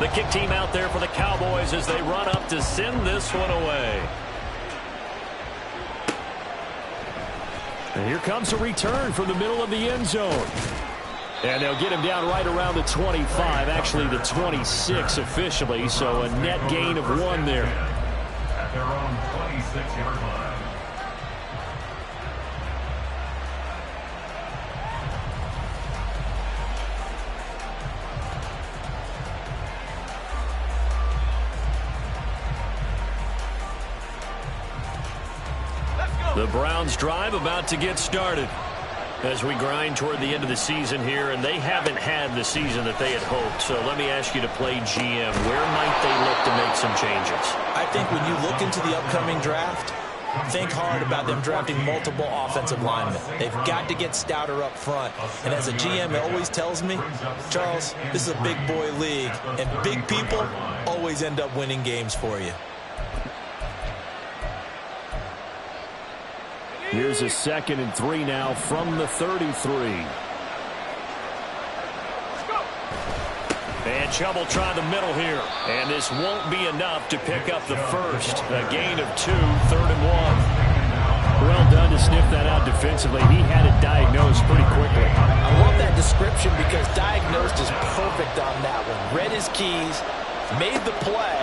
The kick team out there for the Cowboys as they run up to send this one away. And here comes a return from the middle of the end zone. And they'll get him down right around the 25, actually the 26 officially, so a net gain of 1 there. At their own 26-yard line. The Browns drive about to get started as we grind toward the end of the season here, and they haven't had the season that they had hoped. So let me ask you to play GM. Where might they look to make some changes? I think when you look into the upcoming draft, think hard about them drafting multiple offensive linemen. They've got to get stouter up front. And as a GM, it always tells me, Charles, this is a big boy league, and big people always end up winning games for you. Here's a 2nd and 3 now from the 33. And Chubb try the middle here. And this won't be enough to pick up the first. A gain of 2, 3rd and 1. Well done to sniff that out defensively. He had it diagnosed pretty quickly. I love that description because diagnosed is perfect on that one. Read his keys, made the play,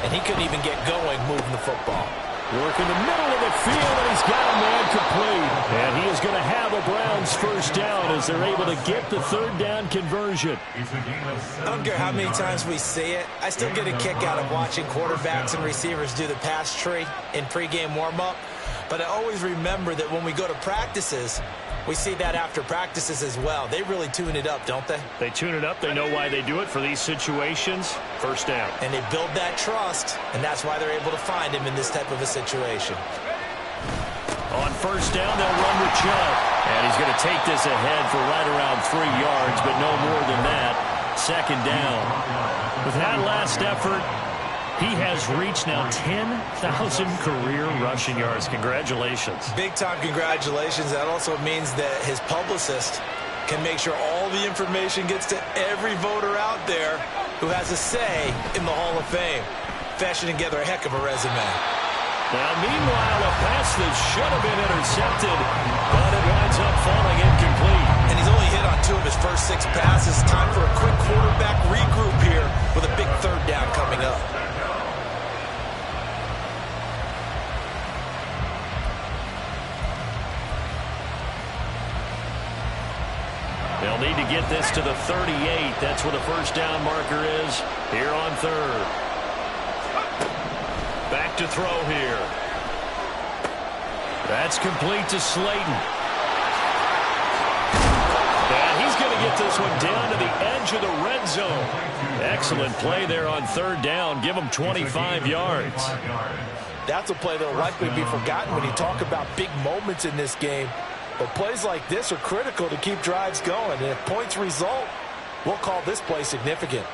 and he couldn't even get going moving the football. Work in the middle of the field, and he's got a man complete. And he is going to have a Browns first down as they're able to get the 3rd down conversion. I don't care how many times we see it. I still get a kick out of watching quarterbacks and receivers do the pass tree in pregame warm-up. But I always remember that when we go to practices, we see that after practices as well. They really tune it up, don't they? They tune it up. They know why they do it for these situations. First down. And they build that trust, and that's why they're able to find him in this type of a situation. On first down, they'll run with Chubb. And he's going to take this ahead for right around 3 yards, but no more than that. 2nd down. With that last effort, he has reached now 10,000 career rushing yards. Congratulations. Big-time congratulations. That also means that his publicist can make sure all the information gets to every voter out there who has a say in the Hall of Fame. Fashioning together a heck of a resume. Now, meanwhile, a pass that should have been intercepted, but it winds up falling incomplete. And he's only hit on 2 of his first 6 passes. Time for a quick quarterback regroup here with a big 3rd down coming up. They'll need to get this to the 38. That's where the first down marker is here on 3rd. Back to throw here. That's complete to Slayton. And he's going to get this one down to the edge of the red zone. Excellent play there on 3rd down. Give him 25 yards. That's a play that will likely be forgotten when you talk about big moments in this game. But plays like this are critical to keep drives going. And if points result, we'll call this play significant.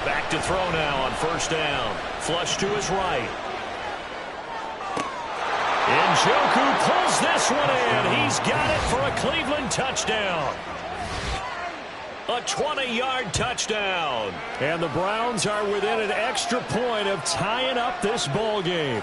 Back to throw now on first down. Flush to his right. Njoku pulls this one in. He's got it for a Cleveland touchdown. A 20-yard touchdown. And the Browns are within an extra point of tying up this ball game.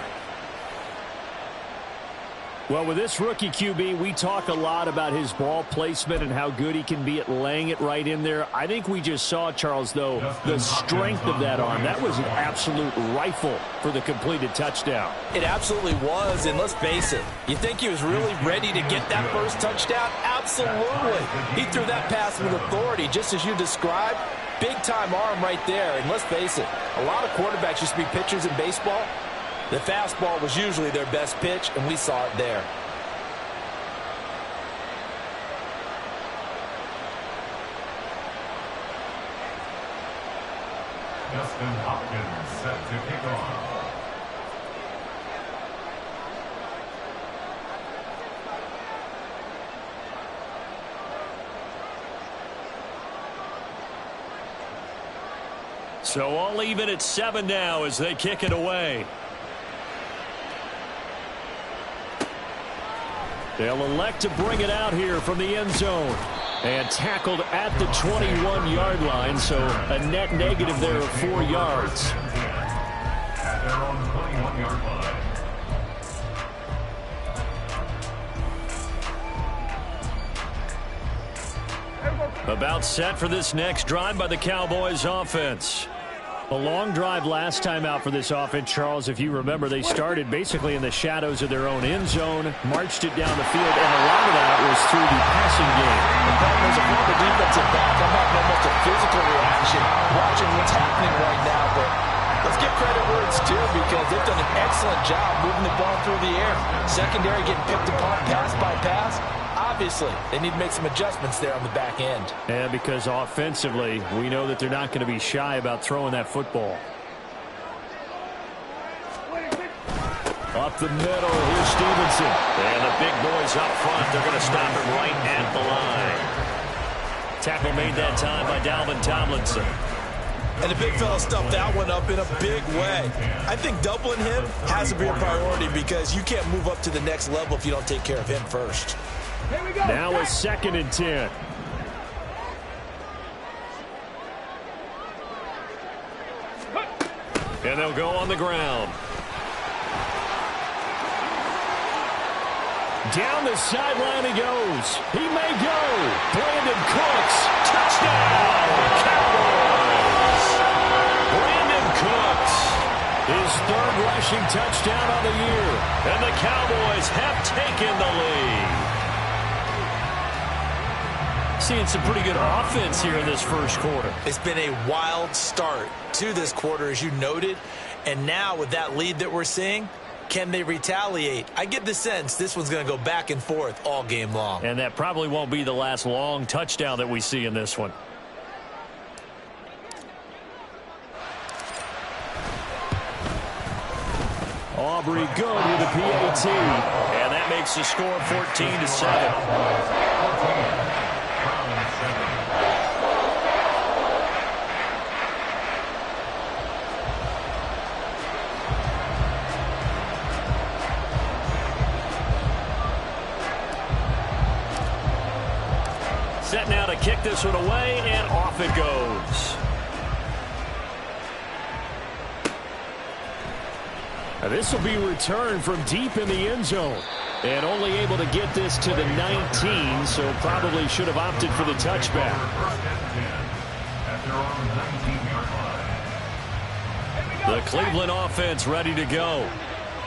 Well, with this rookie QB, we talk a lot about his ball placement and how good he can be at laying it right in there. I think we just saw, Charles, though, the strength of that arm. That was an absolute rifle for the completed touchdown. It absolutely was, and let's face it, you think he was really ready to get that first touchdown? Absolutely. He threw that pass with authority, just as you described. Big-time arm right there, and let's face it, a lot of quarterbacks used to be pitchers in baseball. The fastball was usually their best pitch, and we saw it there. Justin Hopkins set to kick off. So all even at 7 now as they kick it away. They'll elect to bring it out here from the end zone. And tackled at the 21-yard line, so a net negative there of 4 yards. At their own 21-yard line. About set for this next drive by the Cowboys offense. A long drive last time out for this offense, Charles. If you remember, they started basically in the shadows of their own end zone, marched it down the field, and a lot of that was through the passing game. The problem is, if you're the defensive back, I'm having almost a physical reaction watching what's happening right now, but let's give credit where it's due because they've done an excellent job moving the ball through the air. Secondary getting picked apart pass by pass. Obviously, they need to make some adjustments there on the back end. And because offensively, we know that they're not going to be shy about throwing that football. Up the middle, here's Stevenson. And the big boys up front, they're going to stop him right at the line. Tackle made that time by Dalvin Tomlinson. And the big fella stuffed that one up in a big way. I think doubling him has to be a priority because you can't move up to the next level if you don't take care of him first. Now a 2nd and 10. And they'll go on the ground. Down the sideline he goes. He may go. Brandon Cooks. Touchdown, Cowboys. Brandon Cooks. His 3rd rushing touchdown on the year. And the Cowboys have taken the lead. Seeing some pretty good offense here in this first quarter. It's been a wild start to this quarter, as you noted. And now with that lead that we're seeing, can they retaliate? I get the sense this one's going to go back and forth all game long. And that probably won't be the last long touchdown that we see in this one. Aubrey good with a PAT. And that makes the score 14-7. Set now to kick this one away, and off it goes. Now this will be returned from deep in the end zone. And only able to get this to the 19, so probably should have opted for the touchback. The Cleveland offense ready to go.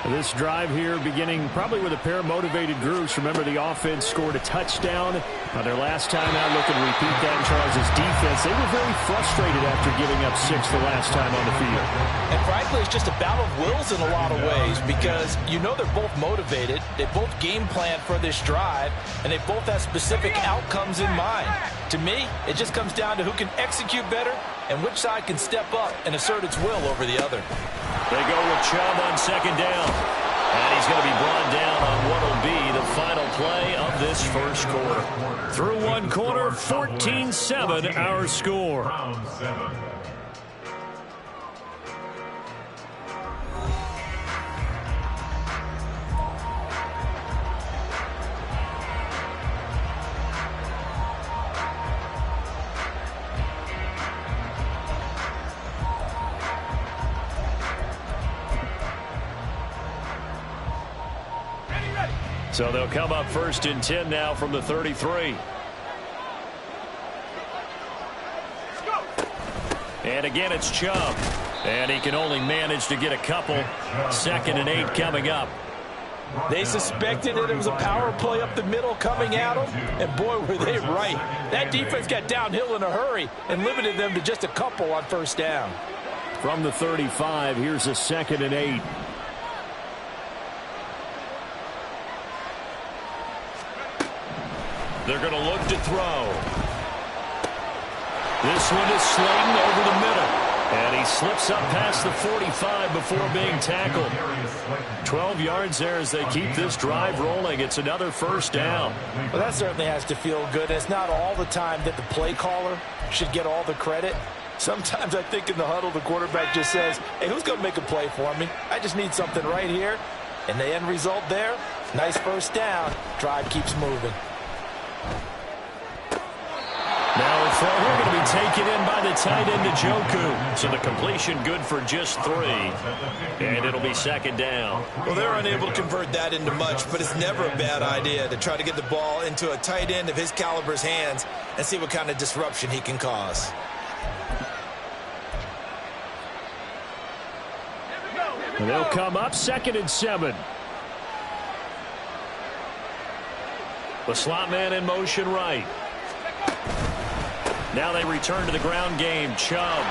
This drive here beginning probably with a pair of motivated groups. Remember, the offense scored a touchdown. Their last time out, looking to repeat that in Charles' defense. They were very frustrated after giving up 6 the last time on the field. And frankly, it's just a battle of wills in a lot of ways because you know they're both motivated. They both game plan for this drive, and they both have specific outcomes in mind. To me, it just comes down to who can execute better and which side can step up and assert its will over the other. They go with Chubb on 2nd down. And he's going to be brought down on what will be the final play of this first quarter. Through one quarter, 14-7 our score. Round 7. So they'll come up 1st and 10 now from the 33. And again, it's Chubb. And he can only manage to get a couple. 2nd and 8 coming up. They suspected that it was a power play up the middle coming at them, and boy, were they right. That defense got downhill in a hurry and limited them to just a couple on 1st down. From the 35, here's a 2nd and 8. They're going to look to throw. This one is Slayton over the middle. And he slips up past the 45 before being tackled. 12 yards there as they keep this drive rolling. It's another 1st down. Well, that certainly has to feel good. It's not all the time that the play caller should get all the credit. Sometimes I think in the huddle, the quarterback just says, hey, who's going to make a play for me? I just need something right here. And the end result there, Nice first down. Drive keeps moving. Now the throw here going to be taken in by the tight end Njoku. So the completion good for just 3. And it'll be second down. Well, they're unable to convert that into much, but it's never a bad idea to try to get the ball into a tight end of his caliber's hands and see what kind of disruption he can cause. And they'll come up 2nd and 7. The slot man in motion right. Now they return to the ground game. Chubb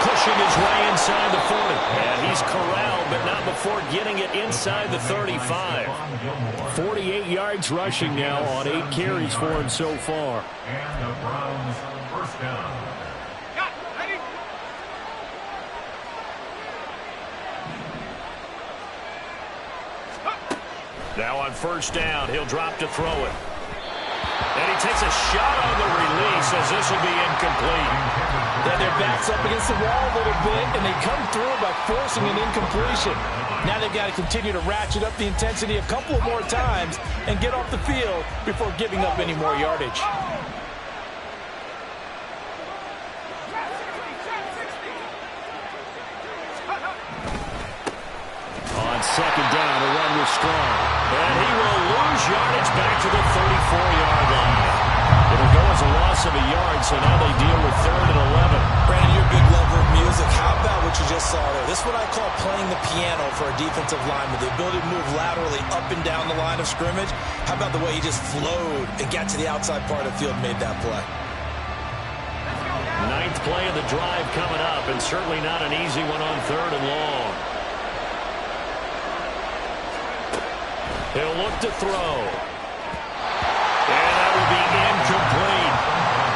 pushing his way inside the 40. And he's corralled, but not before getting it inside the 35. 48 yards rushing now on 8 carries for him so far. And the Browns first down. Now on first down, he'll drop to throw it. And he takes a shot on the release as this will be incomplete. Then their back's up against the wall a little bit, and they come through by forcing an incompletion. Now they've got to continue to ratchet up the intensity a couple of more times and get off the field before giving up any more yardage. On second down, the run was strong. And he will lose yardage back to the 34-yard line. It'll go as a loss of a yard, so now they deal with 3rd and 11. Brandon, you're a big lover of music. How about what you just saw there? This is what I call playing the piano for a defensive lineman, the ability to move laterally up and down the line of scrimmage. How about the way he just flowed and got to the outside part of the field and made that play? 9th play of the drive coming up, and certainly not an easy one on 3rd and long. He'll look to throw. And that will be incomplete.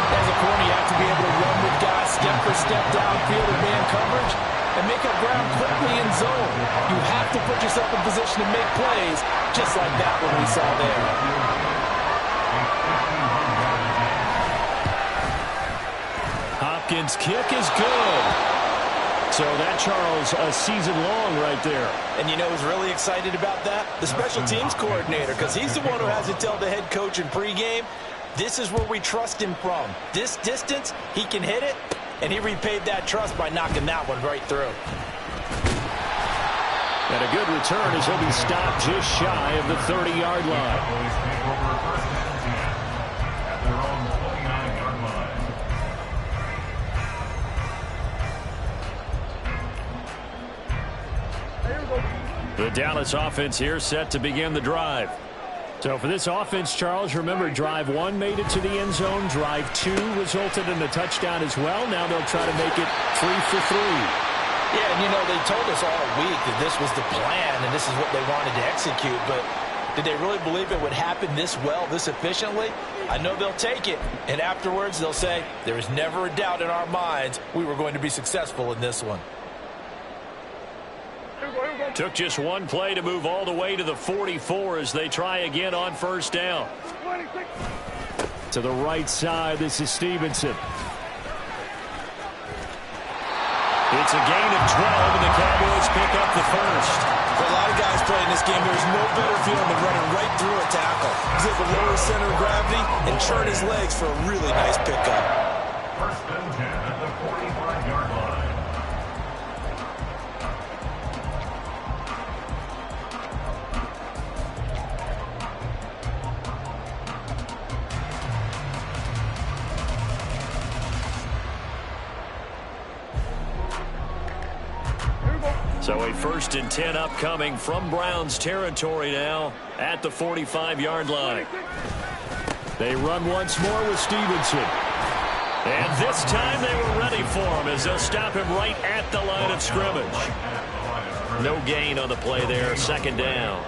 As a corner, you have to be able to run with guys step for step downfield in man coverage and make up ground quickly in zone. You have to put yourself in position to make plays, just like that one we saw there. Hopkins' kick is good. So that, Charles, a season long right there. And you know who's really excited about that? The special teams coordinator, because he's the one who has to tell the head coach in pregame, this is where we trust him from. This distance, he can hit it, and he repaid that trust by knocking that one right through. And a good return as he'll be stopped just shy of the 30-yard line. At their own 29-yard line. The Dallas offense here set to begin the drive. So for this offense, Charles, remember drive 1 made it to the end zone. Drive 2 resulted in a touchdown as well. Now they'll try to make it 3 for 3. Yeah, and you know, they told us all week that this was the plan and this is what they wanted to execute, but did they really believe it would happen this well, this efficiently? I know they'll take it, and afterwards they'll say, there is never a doubt in our minds we were going to be successful in this one. Took just one play to move all the way to the 44 as they try again on first down. To the right side, this is Stevenson. It's a gain of 12, and the Cowboys pick up the first. For a lot of guys playing this game, there's no better feeling than running right through a tackle. He's able to lower his center of gravity and churn his legs for a really nice pickup. First and 10 at the 45-yard line. So a 1st and 10 upcoming from Browns territory now at the 45-yard line. They run once more with Stevenson. And this time they were ready for him as they'll stop him right at the line of scrimmage. No gain on the play there, 2nd down.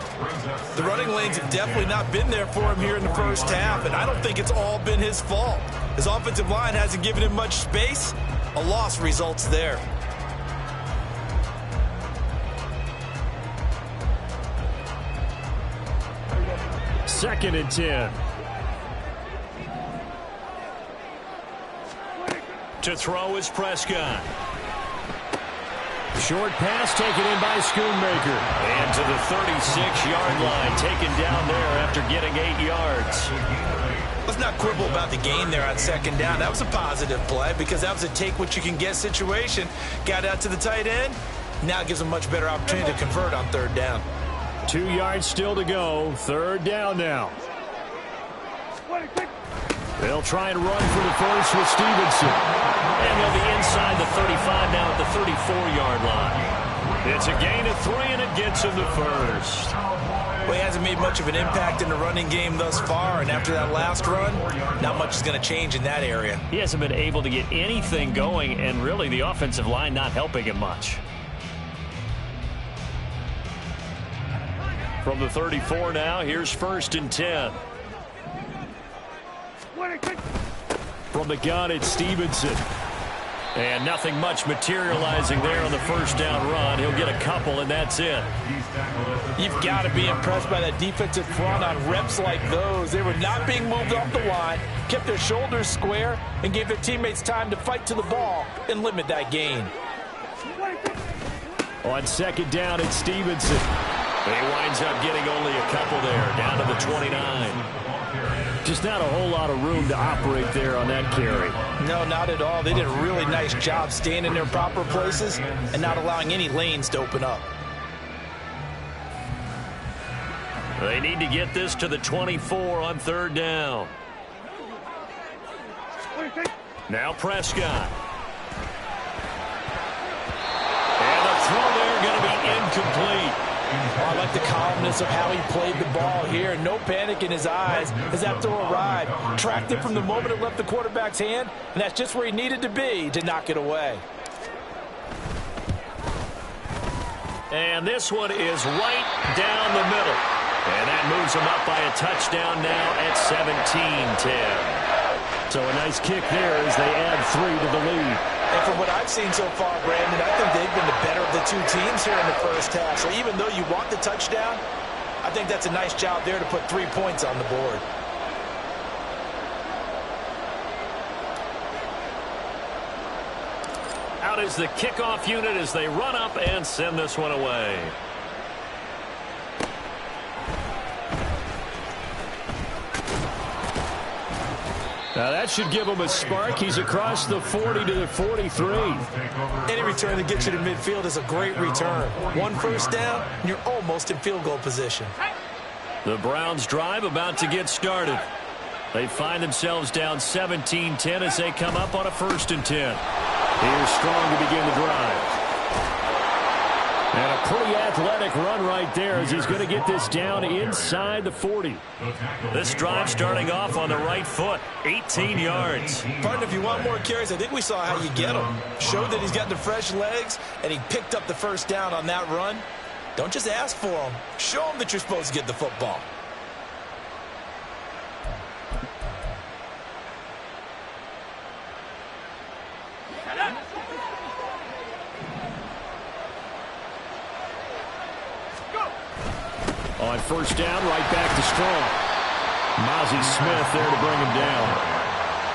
The running lanes have definitely not been there for him here in the first half, and I don't think it's all been his fault. His offensive line hasn't given him much space. A loss results there. 2nd and 10. To throw is Prescott. Short pass taken in by Schoonmaker. And to the 36-yard line, taken down there after getting 8 yards. Let's not quibble about the gain there on second down. That was a positive play because that was a take-what-you-can-get situation. Got out to the tight end. Now it gives them a much better opportunity to convert on third down. 2 yards still to go. Third down now. They'll try and run for the first with Stevenson. And they'll be inside the 35 now at the 34-yard line. It's a gain of 3, and it gets him the first. Well, he hasn't made much of an impact in the running game thus far, and after that last run, not much is going to change in that area. He hasn't been able to get anything going, and really the offensive line not helping him much. From the 34 now, here's 1st and 10. From the gun, it's Stevenson. And nothing much materializing there on the first down run. He'll get a couple, and that's it. You've got to be impressed by that defensive front on reps like those. They were not being moved off the line, kept their shoulders square, and gave their teammates time to fight to the ball and limit that gain. On second down, it's Stevenson. But he winds up getting only a couple there, down to the 29. Just not a whole lot of room to operate there on that carry. No, not at all. They did a really nice job staying in their proper places and not allowing any lanes to open up. They need to get this to the 24 on third down. Now Prescott. And the throw there going to be incomplete. I like the calmness of how he played the ball here. No panic in his eyes as that throw arrived. Tracked it from the moment it left the quarterback's hand, and that's just where he needed to be to knock it away. And this one is right down the middle. And that moves him up by a touchdown now at 17-10. So a nice kick there as they add 3 to the lead. And from what I've seen so far, Brandon, I think they've been the better of the two teams here in the first half. So even though you want the touchdown, I think that's a nice job there to put 3 points on the board. Out is the kickoff unit as they run up and send this one away. Now that should give him a spark. He's across the 40 to the 43. Any return that gets you to midfield is a great return. 1 first down, and you're almost in field goal position. The Browns drive about to get started. They find themselves down 17-10 as they come up on a 1st and 10. Here's Strong to begin the drive. And a pretty athletic run right there as he's going to get this down inside the 40. This drive starting off on the right foot, 18 yards. Partner, if you want more carries, I think we saw how you get them. Showed that he's got the fresh legs, and he picked up the first down on that run. Don't just ask for them. Show them that you're supposed to get the football. On first down, right back to Strong. Mozzie Smith there to bring him down.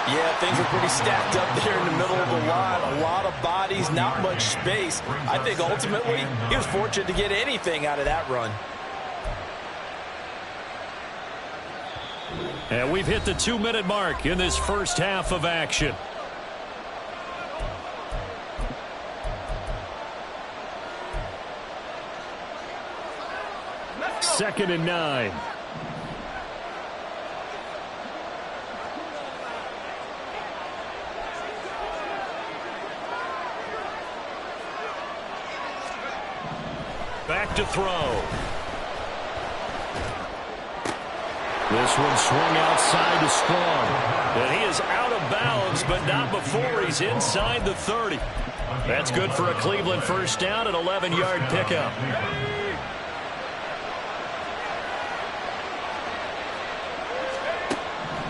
Yeah, things are pretty stacked up there in the middle of the line. A lot of bodies, not much space. I think ultimately he was fortunate to get anything out of that run. And we've hit the 2-minute mark in this first half of action. Second and 9. Back to throw. This one swung outside to Strong. And he is out of bounds, but not before he's inside the 30. That's good for a Cleveland first down, an 11-yard pickup.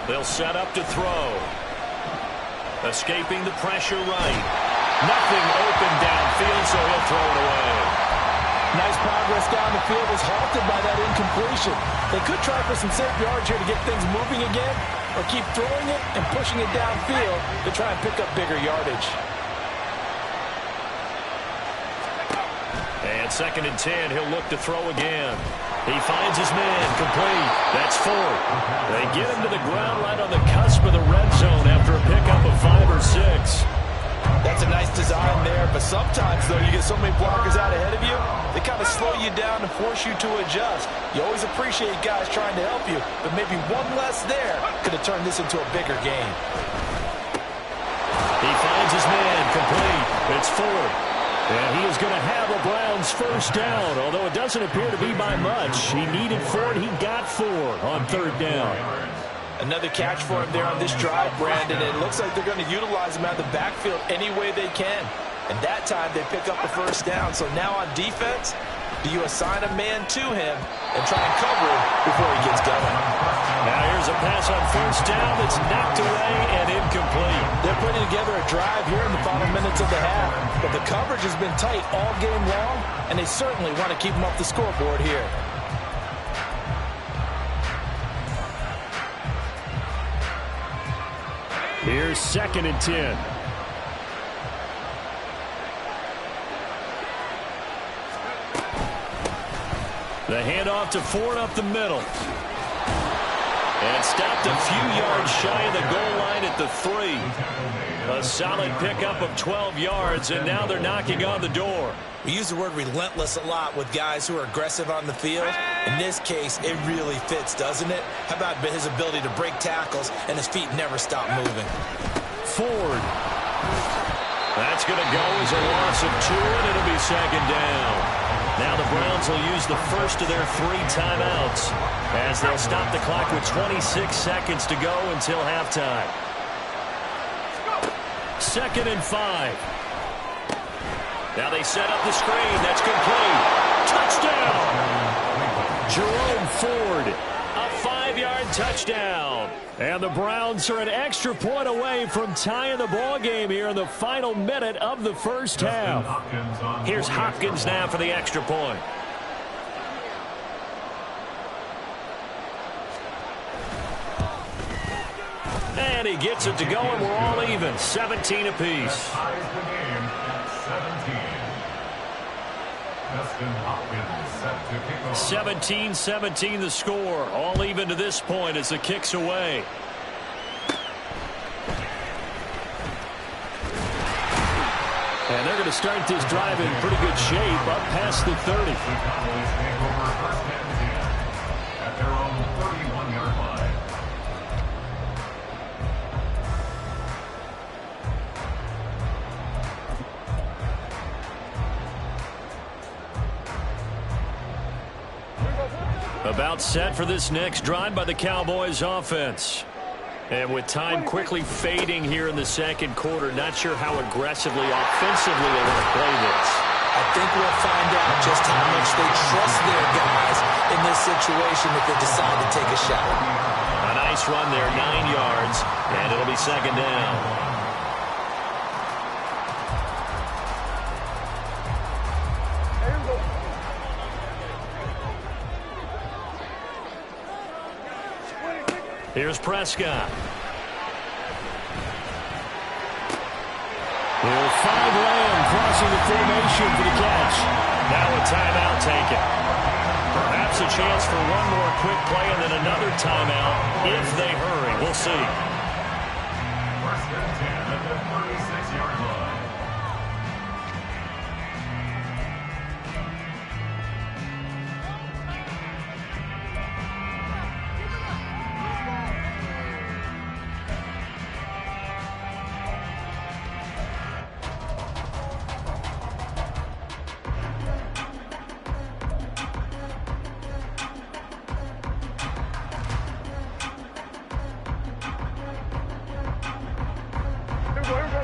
They'll set up to throw. Escaping the pressure right. Nothing open downfield, so he'll throw it away. Nice progress down the field is halted by that incompletion. They could try for some safe yards here to get things moving again, or keep throwing it and pushing it downfield to try and pick up bigger yardage. And 2nd and 10, he'll look to throw again. He finds his man, complete. That's 4. They get him to the ground right on the cusp of the red zone after a pickup of 5 or 6. That's a nice design there, but sometimes, though, you get so many blockers out ahead of you, they kind of slow you down and force you to adjust. You always appreciate guys trying to help you, but maybe one less there could have turned this into a bigger game. He finds his man, complete. It's 4. And he is going to have a Browns first down, although it doesn't appear to be by much. He needed 4, and he got 4 on 3rd down. Another catch for him there on this drive, Brandon. It looks like they're going to utilize him out of the backfield any way they can. And that time they pick up the first down. So now on defense, do you assign a man to him and try and cover him before he gets going? Now here's a pass on 1st down that's knocked away and incomplete. They're putting together a drive here in the final minutes of the half. But the coverage has been tight all game long, and they certainly want to keep them off the scoreboard here. Here's 2nd and 10. The handoff to Ford up the middle. And stopped a few yards shy of the goal line at the 3. A solid pickup of 12 yards, and now they're knocking on the door. We use the word relentless a lot with guys who are aggressive on the field. In this case, it really fits, doesn't it? How about his ability to break tackles and his feet never stop moving? Ford. That's going to go as a loss of 2, and it'll be 2nd down. Now the Browns will use the first of their 3 timeouts as they'll stop the clock with 26 seconds to go until halftime. 2nd and 5. Now they set up the screen. That's complete. Touchdown! Jerome Ford, a 5-yard touchdown. And the Browns are an extra point away from tying the ball game here in the final minute of the first half. Here's Hopkins now for the extra point. And he gets it to go, and we're all even. 17 apiece. 17-17 the score. All even to this point as the kick's away. And they're going to start this drive in pretty good shape up past the 30. At their own 31-yard line. About set for this next drive by the Cowboys offense. And with time quickly fading here in the 2nd quarter, not sure how aggressively, offensively they want to play this. I think we'll find out just how much they trust their guys in this situation if they decide to take a shot. A nice run there, 9 yards, and it'll be 2nd down. Here's Prescott. He'll find Lamb crossing the formation for the catch. Now a timeout taken. Perhaps a chance for one more quick play and then another timeout if they hurry. We'll see. 1st and 10 at the 36-yard line.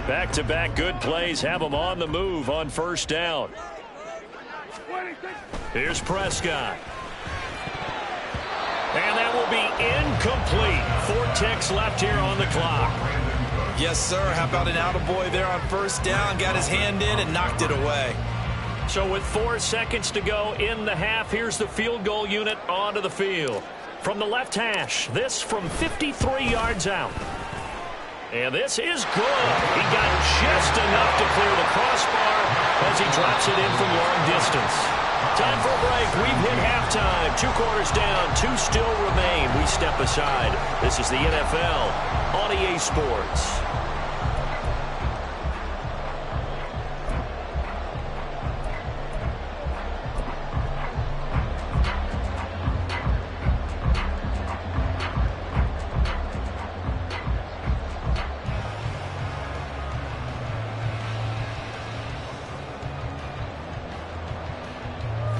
Back-to-back good plays have them on the move on 1st down. Here's Prescott. And that will be incomplete. 4 ticks left here on the clock. Yes, sir. How about an attaboy there on 1st down? Got his hand in and knocked it away. So with 4 seconds to go in the half, here's the field goal unit onto the field. From the left hash, this from 53 yards out. And this is good. He got just enough to clear the crossbar as he drops it in from long distance. Time for a break. We've hit halftime. 2 quarters down. 2 still remain. We step aside. This is the NFL on EA Sports.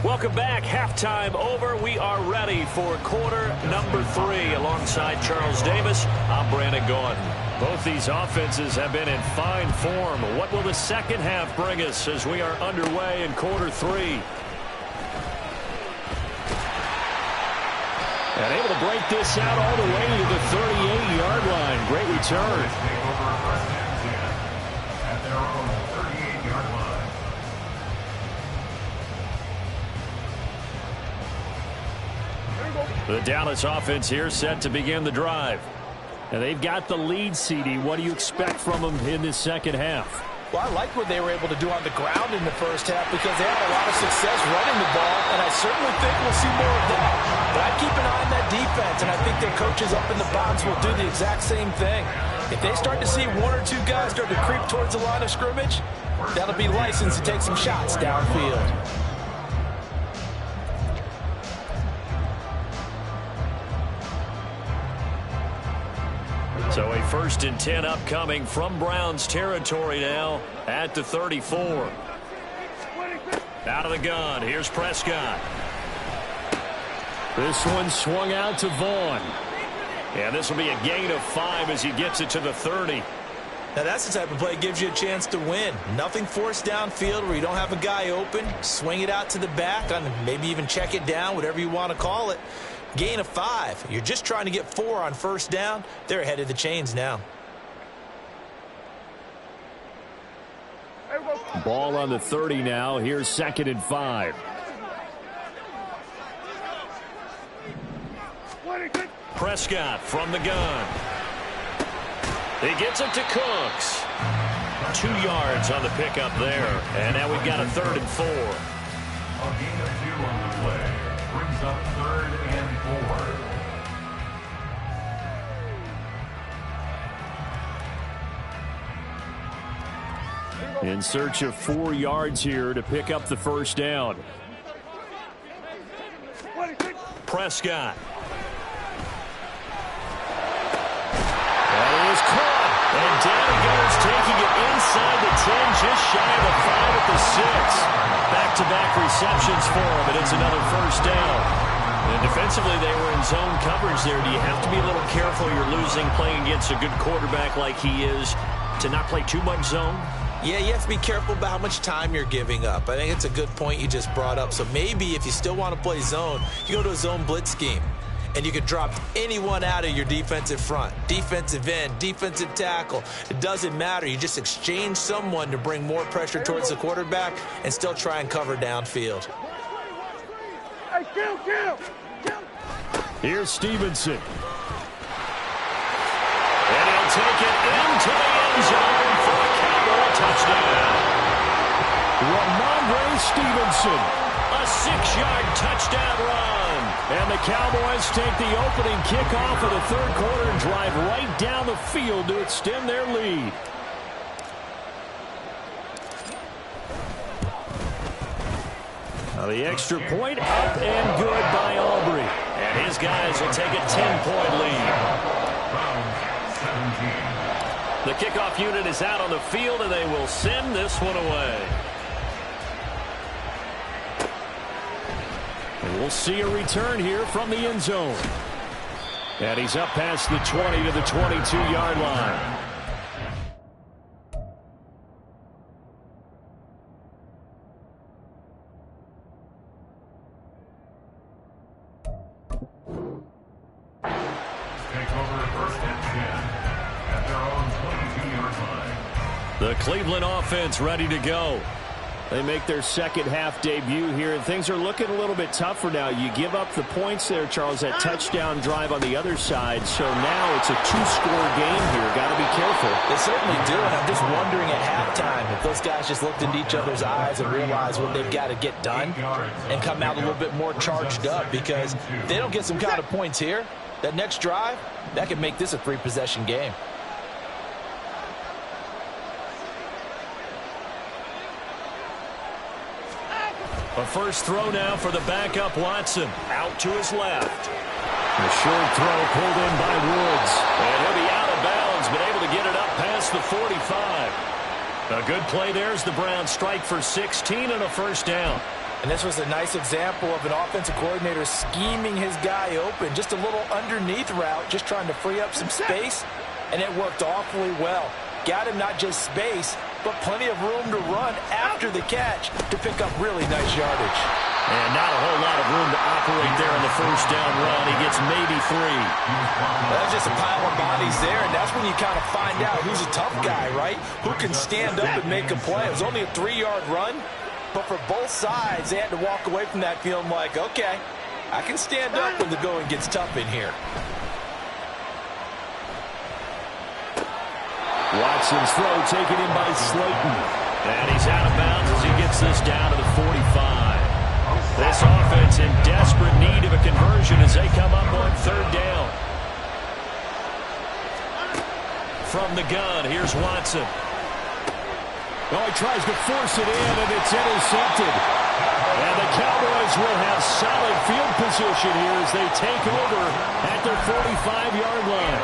Welcome back. Halftime over. We are ready for quarter number 3. Alongside Charles Davis, I'm Brandon Gaudin. Both these offenses have been in fine form. What will the second half bring us as we are underway in quarter 3? And able to break this out all the way to the 38-yard line. Great return. At their own 38-yard line. The Dallas offense here set to begin the drive. And they've got the lead, CD. What do you expect from them in this second half? Well, I like what they were able to do on the ground in the first half because they had a lot of success running the ball, and I certainly think we'll see more of that. But I'd keep an eye on that defense, and I think their coaches up in the box will do the exact same thing. If they start to see 1 or 2 guys start to creep towards the line of scrimmage, that'll be licensed to take some shots downfield. So a 1st and 10 upcoming from Browns territory now at the 34. Out of the gun. Here's Prescott. This one swung out to Vaughn. And this will be a gain of 5 as he gets it to the 30. Now that's the type of play that gives you a chance to win. Nothing forced downfield where you don't have a guy open. Swing it out to the back, and maybe even check it down, whatever you want to call it. Gain of 5. You're just trying to get 4 on first down. They're ahead of the chains now. Ball on the 30 now. Here's 2nd and 5. Prescott from the gun. He gets it to Cooks. 2 yards on the pickup there. And now we've got a 3rd and 4. A gain of 2 on the play. Brings up 3rd and 4. In search of 4 yards here to pick up the first down. Prescott. That is caught. And down he goes, taking it inside the 10, just shy of the 5 at the 6. Back-to-back receptions for him, and it's another first down. And defensively, they were in zone coverage there. Do you have to be a little careful? You're losing playing against a good quarterback like he is to not play too much zone? Yeah, you have to be careful about how much time you're giving up. I think it's a good point you just brought up. So maybe if you still want to play zone, you go to a zone blitz scheme. And you could drop anyone out of your defensive front. Defensive end, defensive tackle. It doesn't matter. You just exchange someone to bring more pressure towards the quarterback and still try and cover downfield. Here's Stevenson. And he'll take it into the end zone for a Cowboy touchdown. Ramondre Stevenson, a 6-yard touchdown run. And the Cowboys take the opening kickoff of the 3rd quarter and drive right down the field to extend their lead. Now the extra point up and good by Aubrey. And his guys will take a 10-point lead. The kickoff unit is out on the field, and they will send this one away. And we'll see a return here from the end zone. And he's up past the 20 to the 22-yard line. Take over 1st and 10 at their own 22-yard line. The Cleveland offense ready to go. They make their second half debut here, and things are looking a little bit tougher now. You give up the points there, Charles, that touchdown drive on the other side. So now it's a 2-score game here. Got to be careful. They certainly do, and I'm just wondering at time if those guys just looked into each other's eyes and realized what they've got to get done and come out a little bit more charged up, because if they don't get some kind of points here, that next drive, that could make this a 3-possession game. A first throw now for the backup Watson. Out to his left. The short throw pulled in by Woods. And he'll be out of bounds, but able to get it up past the 45. A good play there as the Browns strike for 16 and a first down. And this was a nice example of an offensive coordinator scheming his guy open. Just a little underneath route, just trying to free up some space, and it worked awfully well. Got him not just space, but plenty of room to run after the catch to pick up really nice yardage. And not a whole lot of room to operate there on the first down run. He gets maybe 3. Well, that's just a pile of bodies there, and that's when you kind of find out who's a tough guy, right? Who can stand up and make a play. It was only a 3-yard run, but for both sides, they had to walk away from that feeling like, okay, I can stand up when the going gets tough in here. Watson's throw taken in by Slayton. And he's out of bounds as he gets this down to the 45. This offense in desperate need of a conversion as they come up on third down. From the gun, here's Watson. Oh, he tries to force it in, and it's intercepted. And the Cowboys will have solid field position here as they take over at their 45-yard line.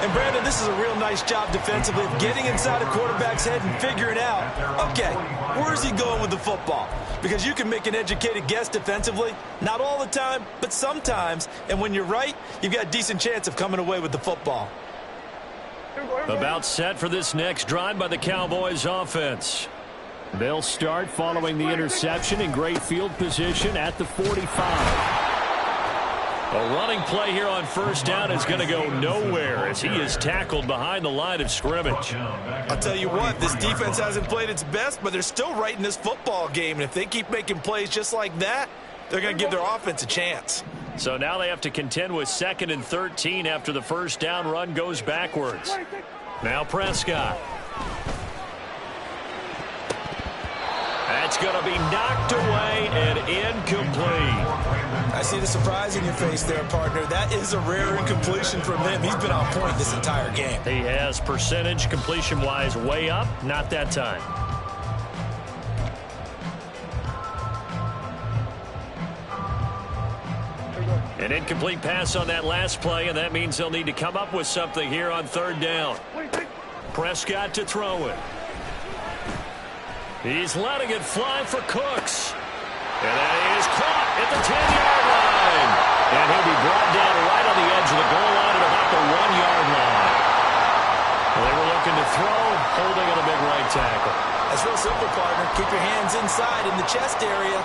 And, Brandon, this is a real nice job defensively of getting inside a quarterback's head and figuring out, okay, where's he going with the football? Because you can make an educated guess defensively, not all the time, but sometimes. And when you're right, you've got a decent chance of coming away with the football. About set for this next drive by the Cowboys offense. They'll start following the interception in great field position at the 45. A running play here on first down is going to go nowhere as he is tackled behind the line of scrimmage. I'll tell you what, this defense hasn't played its best, but they're still right in this football game. And if they keep making plays just like that, they're going to give their offense a chance. So now they have to contend with 2nd and 13 after the first down run goes backwards. Now Prescott. That's going to be knocked away and incomplete. I see the surprise in your face there, partner. That is a rare incompletion from him. He's been on point this entire game. He has percentage completion-wise way up. Not that time. An incomplete pass on that last play, and that means they'll need to come up with something here on third down. Prescott to throw it. He's letting it fly for Cooks. And that is caught at the 10-yard line. And he'll be brought down right on the edge of the goal line at about the 1-yard line. They were looking to throw, holding on a big right tackle. That's real simple, partner. Keep your hands inside in the chest area.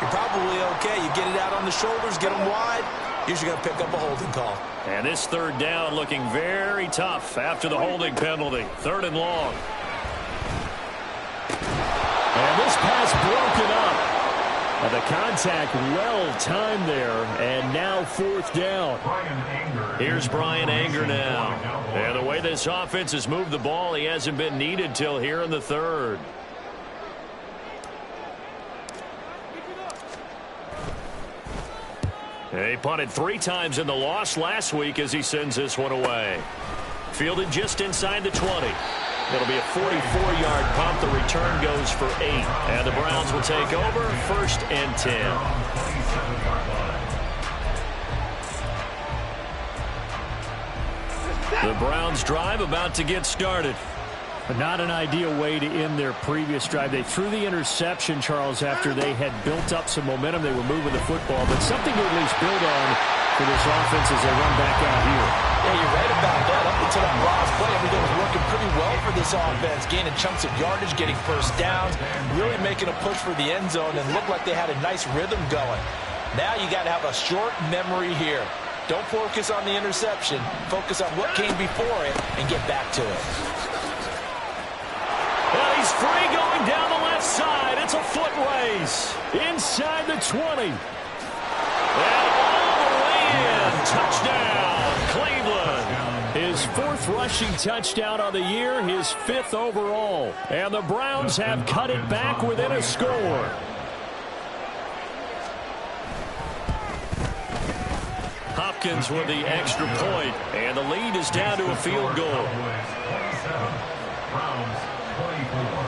You're probably okay. You get it out on the shoulders, get them wide. Usually going to pick up a holding call. And this third down looking very tough after the holding penalty. 3rd and long. And this pass broken up. And the contact well-timed there, and now 4th down. Here's Brian Anger now. And the way this offense has moved the ball, he hasn't been needed till here in the 3rd. He punted 3 times in the loss last week as he sends this one away. Fielded just inside the 20. It'll be a 44-yard pump. The return goes for 8. And the Browns will take over 1st and 10. The Browns drive about to get started. But not an ideal way to end their previous drive. They threw the interception, Charles, after they had built up some momentum. They were moving the football, but something to at least build on for this offense as they run back out here. Yeah, you're right about that. Up until that last play, everything was working pretty well for this offense, gaining chunks of yardage, getting first downs, really making a push for the end zone, and looked like they had a nice rhythm going. Now you got to have a short memory here. Don't focus on the interception. Focus on what came before it and get back to it. Well, he's free going down the left side. It's a foot race. Inside the 20. And all the way in. Touchdown, Cleveland. His fourth rushing touchdown on the year, his fifth overall. And the Browns have cut it back within a score. Hopkins with the extra point, and the lead is down to a field goal. Browns 24.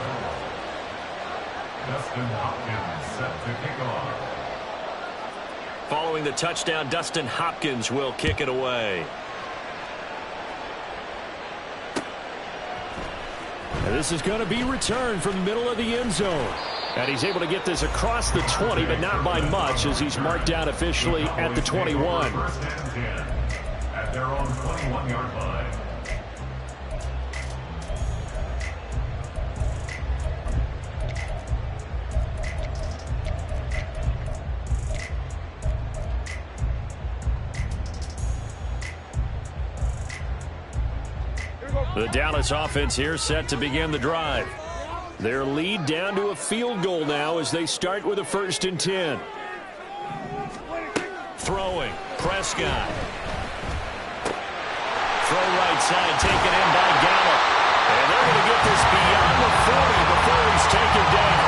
Dustin Hopkins set to kick off. Following the touchdown, Dustin Hopkins will kick it away. And this is going to be returned from the middle of the end zone. And he's able to get this across the 20, but not by much, as he's marked down officially at the 21. First and 10 at their own 21-yard line. The Dallas offense here set to begin the drive. Their lead down to a field goal now as they start with a 1st and 10. Throwing, Prescott. Throw right side, taken in by Gallup. And they're going to get this beyond the 40 before he's taken down.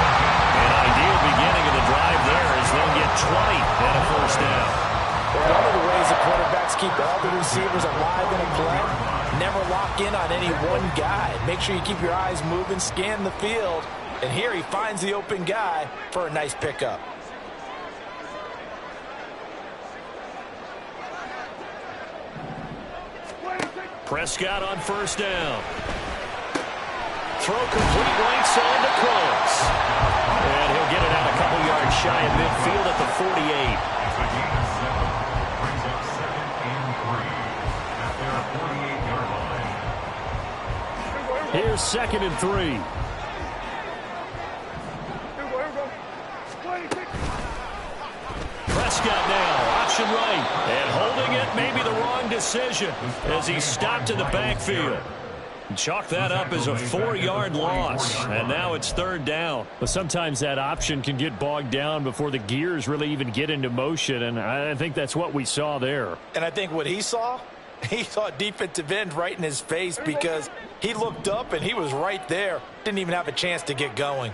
An ideal beginning of the drive there as they'll get 20 and a 1st down. One of the ways the quarterbacks keep all the receivers alive in a play, never lock in on any one guy. Make sure you keep your eyes moving, scan the field. And here he finds the open guy for a nice pickup. Prescott on 1st down. Throw complete right side to Close. And he'll get it out a couple yards shy of midfield at the 48. Brings up 2nd and 3 at their 48-yard line. Here's 2nd and 3. Prescott now, option right. And holding it may be the wrong decision as he's stopped in the backfield. Chalk that up as a 4-yard loss, and now it's 3rd down. But sometimes that option can get bogged down before the gears really even get into motion, and I think that's what we saw there. And I think what he saw defensive end right in his face because he looked up and he was right there. Didn't even have a chance to get going.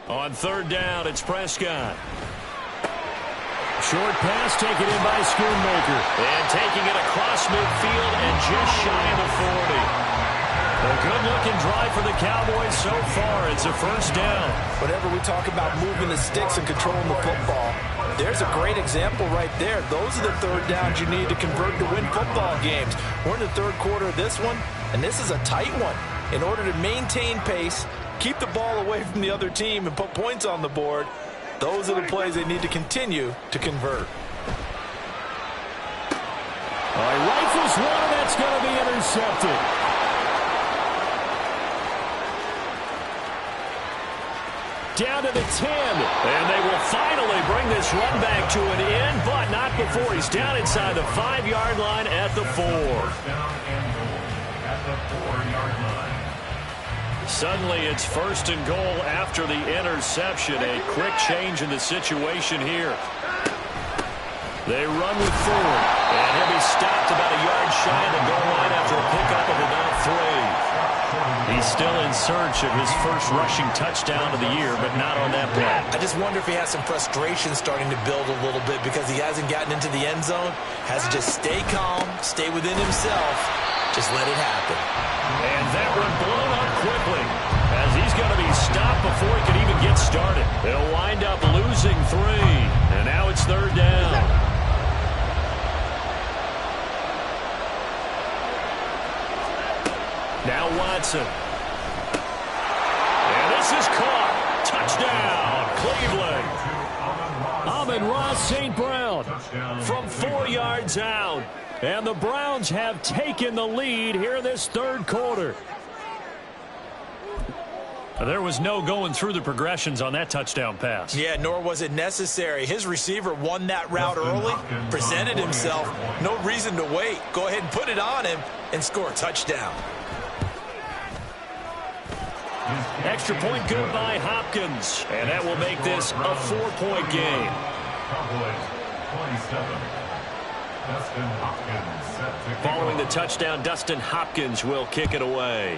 On 3rd down, it's Prescott. Short pass taken in by Schoonmaker. And taking it across midfield and just shy of the 40. A good-looking drive for the Cowboys so far. It's a 1st down. Whenever we talk about moving the sticks and controlling the football, there's a great example right there. Those are the 3rd downs you need to convert to win football games. We're in the 3rd quarter of this one, and this is a tight one. In order to maintain pace, keep the ball away from the other team, and put points on the board, those are the plays they need to continue to convert. All right, rifles one, that's going to be intercepted. Down to the 10, and they will finally bring this run back to an end, but not before he's down inside the 5-yard line at the 4. First down and goal at the 4-yard line. Suddenly it's 1st and goal after the interception. A quick change in the situation here. They run with Ford, and he'll be stopped about a yard shy of the goal line after a pickup of about 3. He's still in search of his first rushing touchdown of the year, but not on that play. I just wonder if he has some frustration starting to build a little bit because he hasn't gotten into the end zone. Has to just stay calm, stay within himself, just let it happen. And that one blown up quickly as he's going to be stopped before he could even get started. They'll wind up losing 3, and now it's 3rd down. Now Watson. And this is caught. Touchdown, Cleveland. Amon-Ra St. Brown from 4 yards out. And the Browns have taken the lead here this 3rd quarter. There was no going through the progressions on that touchdown pass. Yeah, nor was it necessary. His receiver won that route early, presented himself. No reason to wait. Go ahead and put it on him and score a touchdown. Extra point good by Hopkins. And that will make this a 4-point game. Cowboys 27. Dustin Hopkins set to kick Following the off. touchdown, Dustin Hopkins will kick it away.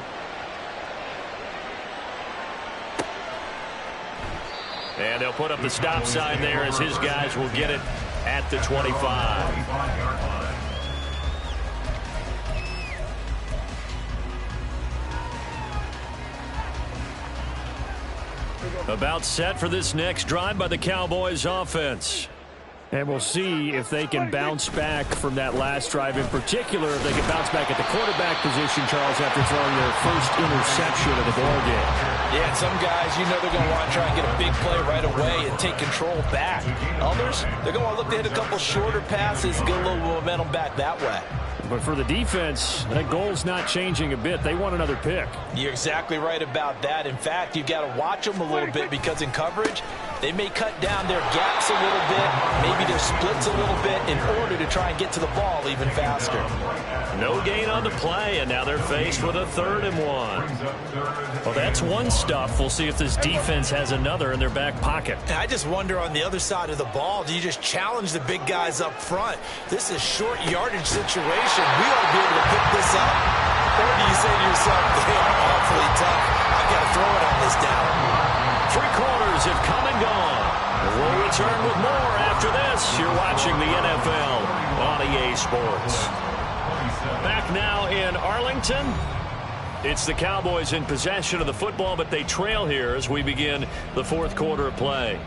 And they'll put up the stop sign there as his guys will get it at the 25. 25-yard line. About set for this next drive by the Cowboys offense. And we'll see if they can bounce back from that last drive. In particular, if they can bounce back at the quarterback position, Charles, after throwing their first interception of the ballgame. Yeah, and some guys, you know they're going to want to try and get a big play right away and take control back. Others, they're going to want to look to hit a couple shorter passes, get a little momentum back that way. But for the defense, that goal's not changing a bit. They want another pick. You're exactly right about that. In fact, you've got to watch them a little bit because in coverage, they may cut down their gaps a little bit, maybe their splits a little bit in order to try and get to the ball even faster. No gain on the play, and now they're faced with a 3rd and 1. Well, that's one stuff. We'll see if this defense has another in their back pocket. And I just wonder on the other side of the ball, do you just challenge the big guys up front? This is short yardage situation. We ought to be able to pick this up. Or do you say to yourself, they are awfully tough. I've got to throw it on this down. 3 quarters have come and gone. We'll return with more after this. You're watching the NFL on EA Sports. Back now in Arlington. It's the Cowboys in possession of the football, but they trail here as we begin the 4th quarter of play.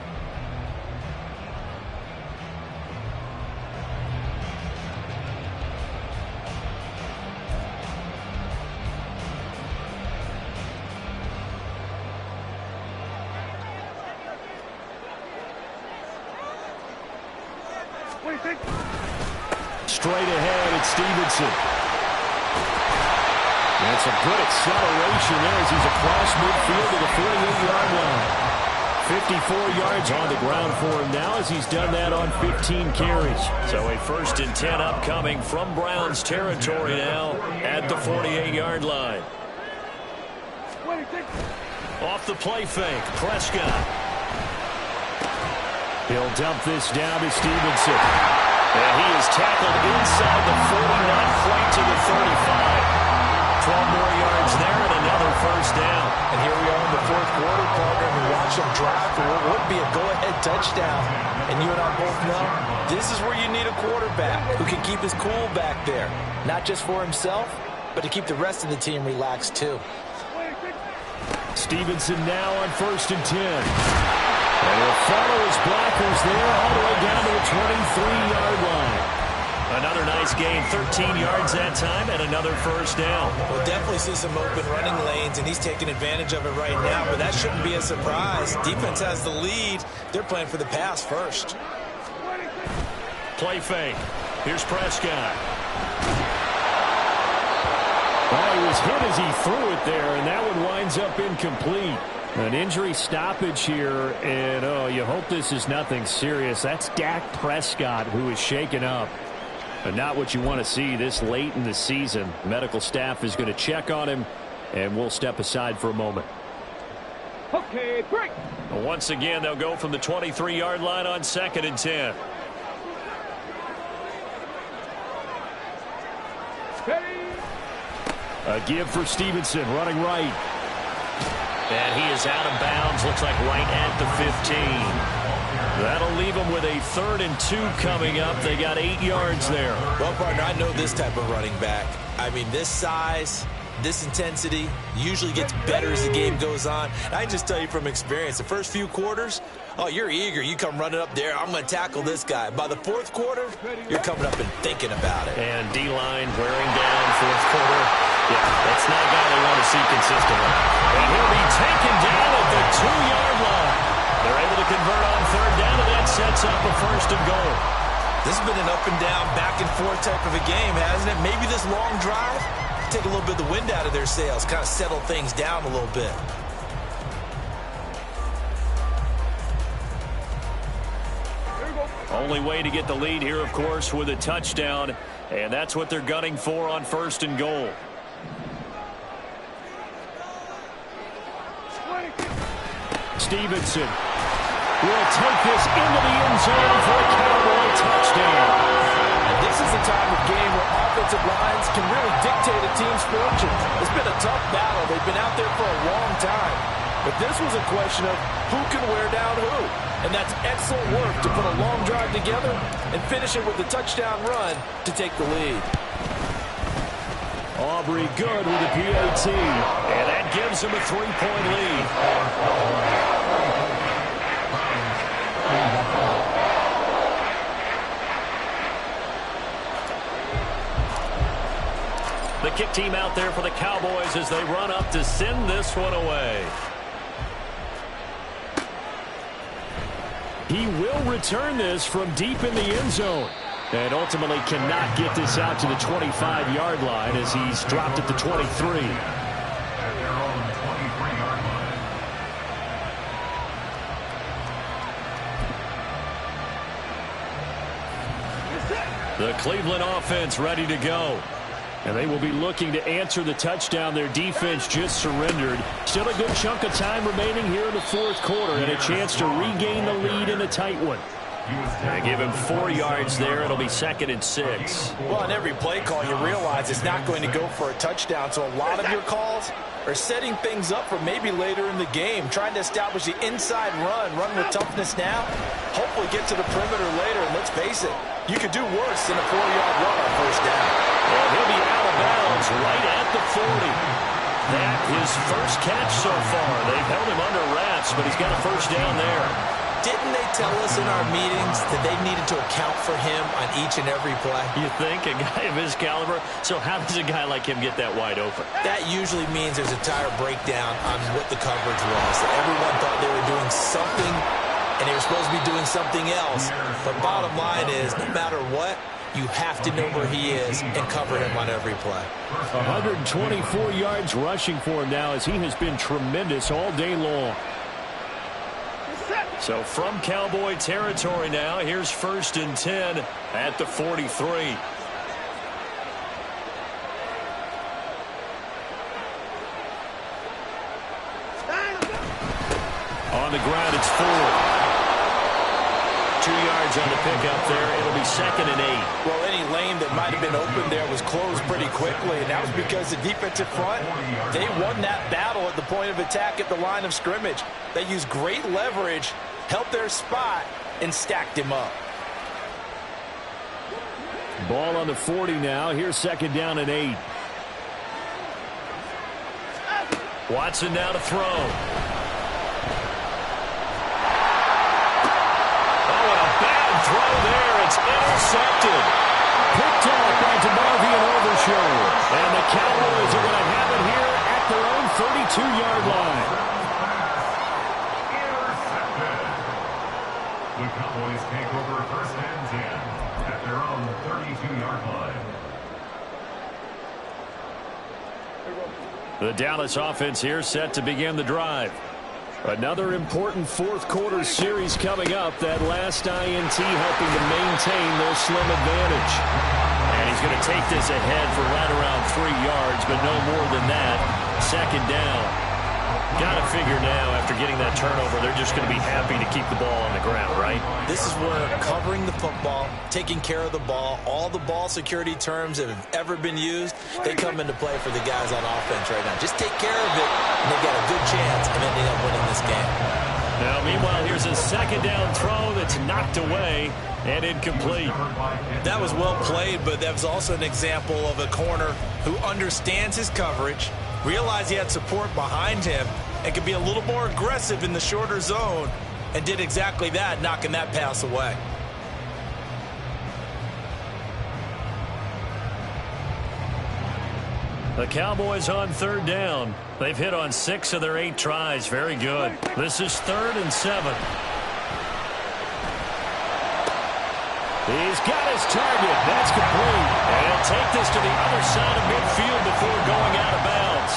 Straight ahead, it's Stevenson. And some good acceleration there as he's across midfield to the 48-yard line. 54 yards on the ground for him now as he's done that on 15 carries. So a 1st and 10 upcoming from Browns territory now at the 48-yard line. Off the play fake, Prescott. He'll dump this down to Stevenson. And he is tackled inside the 40, not quite to the 35. 12 more yards there and another 1st down. And here we are in the 4th quarter, partner, and we watch them drive for what would be a go-ahead touchdown. And you and I both know this is where you need a quarterback who can keep his cool back there. Not just for himself, but to keep the rest of the team relaxed too. Stevenson now on 1st and 10. And he'll follow his blockers there all the way down to the 23-yard line. Another nice gain, 13 yards that time, and another 1st down. We'll definitely see some open running lanes, and he's taking advantage of it right now, but that shouldn't be a surprise. Defense has the lead. They're playing for the pass first. Play fake. Here's Prescott. Well, he was hit as he threw it there, and that one winds up incomplete. An injury stoppage here, and oh, you hope this is nothing serious. That's Dak Prescott who is shaken up. But not what you want to see this late in the season. Medical staff is going to check on him, and we'll step aside for a moment. Okay, break. Once again, they'll go from the 23-yard line on 2nd and 10. A give for Stevenson, running right. And he is out of bounds, looks like right at the 15. That'll leave them with a 3rd and 2 coming up. They got 8 yards there. Well, partner, I know this type of running back. I mean, this size, this intensity usually gets better as the game goes on. I can just tell you from experience, the first few quarters, oh, you're eager. You come running up there, I'm going to tackle this guy. By the 4th quarter, you're coming up and thinking about it. And D-line wearing down 4th quarter. Yeah, that's not a guy they want to see consistently. And he'll be taken down at the 2-yard line. They're able to convert on 3rd down, and that sets up a 1st and goal. This has been an up and down, back and forth type of a game, hasn't it? Maybe this long drive, take a little bit of the wind out of their sails, kind of settle things down a little bit. Only way to get the lead here, of course, with a touchdown, and that's what they're gunning for on 1st and goal. Stevenson will take this into the end zone for a Cowboy touchdown. And this is the time of game where offensive lines can really dictate a team's fortune. It's been a tough battle. They've been out there for a long time. But this was a question of who can wear down who. And that's excellent work to put a long drive together and finish it with a touchdown run to take the lead. Aubrey good with the PAT. And that gives him a 3-point lead. The kick team out there for the Cowboys as they run up to send this one away. He will return this from deep in the end zone. And ultimately cannot get this out to the 25-yard line as he's dropped at the 23. At their own 23-yard line. The Cleveland offense ready to go. And they will be looking to answer the touchdown their defense just surrendered. Still a good chunk of time remaining here in the fourth quarter and a chance to regain the lead in a tight one. They give him 4 yards there. It'll be 2nd and 6. Well, on every play call, you realize it's not going to go for a touchdown. So a lot of your calls are setting things up for maybe later in the game, trying to establish the inside run with toughness now, hopefully get to the perimeter later. And let's face it, you could do worse than a 4-yard run on first down. Well, he'll be out of bounds right at the 40. That his first catch so far. They've held him under wraps, but he's got a first down there. Didn't they tell us in our meetings that they needed to account for him on each and every play? You think? A guy of his caliber? So how does a guy like him get that wide open? That usually means there's a tire breakdown on what the coverage was. Everyone thought they were doing something, and they were supposed to be doing something else. But bottom line is, no matter what, you have to know where he is and cover him on every play. 124 yards rushing for him now as he has been tremendous all day long. So from Cowboy territory now, here's 1st and 10 at the 43. On the ground, it's 4. 2 yards on the pickup there. It'll be 2nd and 8. Well, any lane that might have been open there was closed pretty quickly, and that was because the defensive front, they won that battle at the point of attack at the line of scrimmage. They used great leverage, helped their spot, and stacked him up. Ball on the 40 now. Here's 2nd down and 8. Watson now to throw. Throw there. It's intercepted. Picked off by DeMarvion Overshow. And the Cowboys are going to have it here at their own 32-yard line. Intercepted. The Cowboys take over 1st and 10 at their own 32-yard line. The Dallas offense here set to begin the drive. Another important fourth quarter series coming up. That last INT helping to maintain their slim advantage. And he's going to take this ahead for right around 3 yards, but no more than that. 2nd down. Got to figure now, after getting that turnover, they're just going to be happy to keep the ball on the ground, right? This is where covering the football, taking care of the ball, all the ball security terms that have ever been used, they come into play for the guys on offense right now. Just take care of it, and they've got a good chance of ending up winning this game. Now, meanwhile, here's a 2nd down throw that's knocked away and incomplete. That was well played, but that was also an example of a corner who understands his coverage, realized he had support behind him, and could be a little more aggressive in the shorter zone, and did exactly that, knocking that pass away. The Cowboys on 3rd down. They've hit on 6 of their 8 tries. Very good. This is 3rd and 7. He's got his target. That's complete. And he'll take this to the other side of midfield before going out of bounds.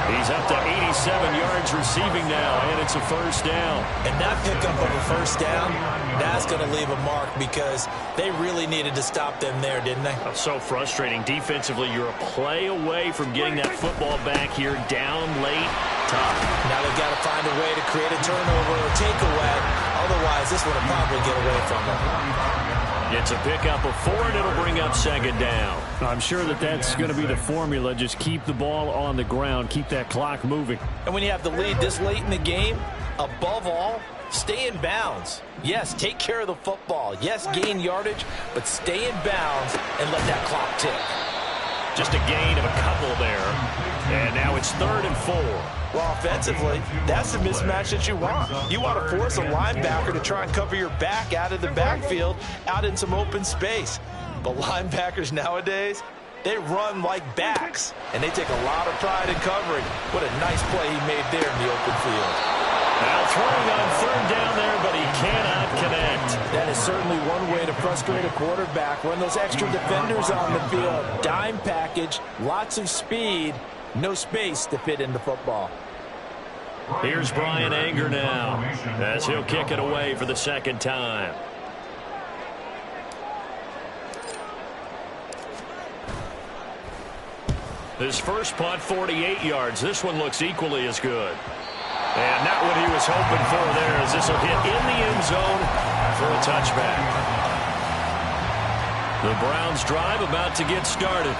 He's up to 87 yards receiving now, and it's a 1st down. And that pickup of a 1st down, that's going to leave a mark because they really needed to stop them there, didn't they? So frustrating. Defensively, you're a play away from getting that football back here down late. Tough. Now they've got to find a way to create a turnover or takeaway. Otherwise, this one will probably get away from them. It's a pickup of 4, and it'll bring up second down. I'm sure that's going to be the formula. Just keep the ball on the ground. Keep that clock moving. And when you have the lead this late in the game, above all, stay in bounds. Yes, take care of the football. Yes, gain yardage, but stay in bounds and let that clock tick. Just a gain of a couple there. And now it's 3rd and 4. Well, offensively, that's the mismatch that you want. You want to force a linebacker to try and cover your back out of the backfield, out in some open space. But linebackers nowadays, they run like backs, and they take a lot of pride in covering. What a nice play he made there in the open field. Now throwing on 3rd down there, but he cannot connect. That is certainly one way to frustrate a quarterback. Run those extra defenders on the field. Dime package, lots of speed, no space to fit into football. Here's Brian Anger now, as he'll kick it away for the 2nd time. His first punt, 48 yards. This one looks equally as good. And not what he was hoping for there, as this will hit in the end zone for a touchback. The Browns drive about to get started.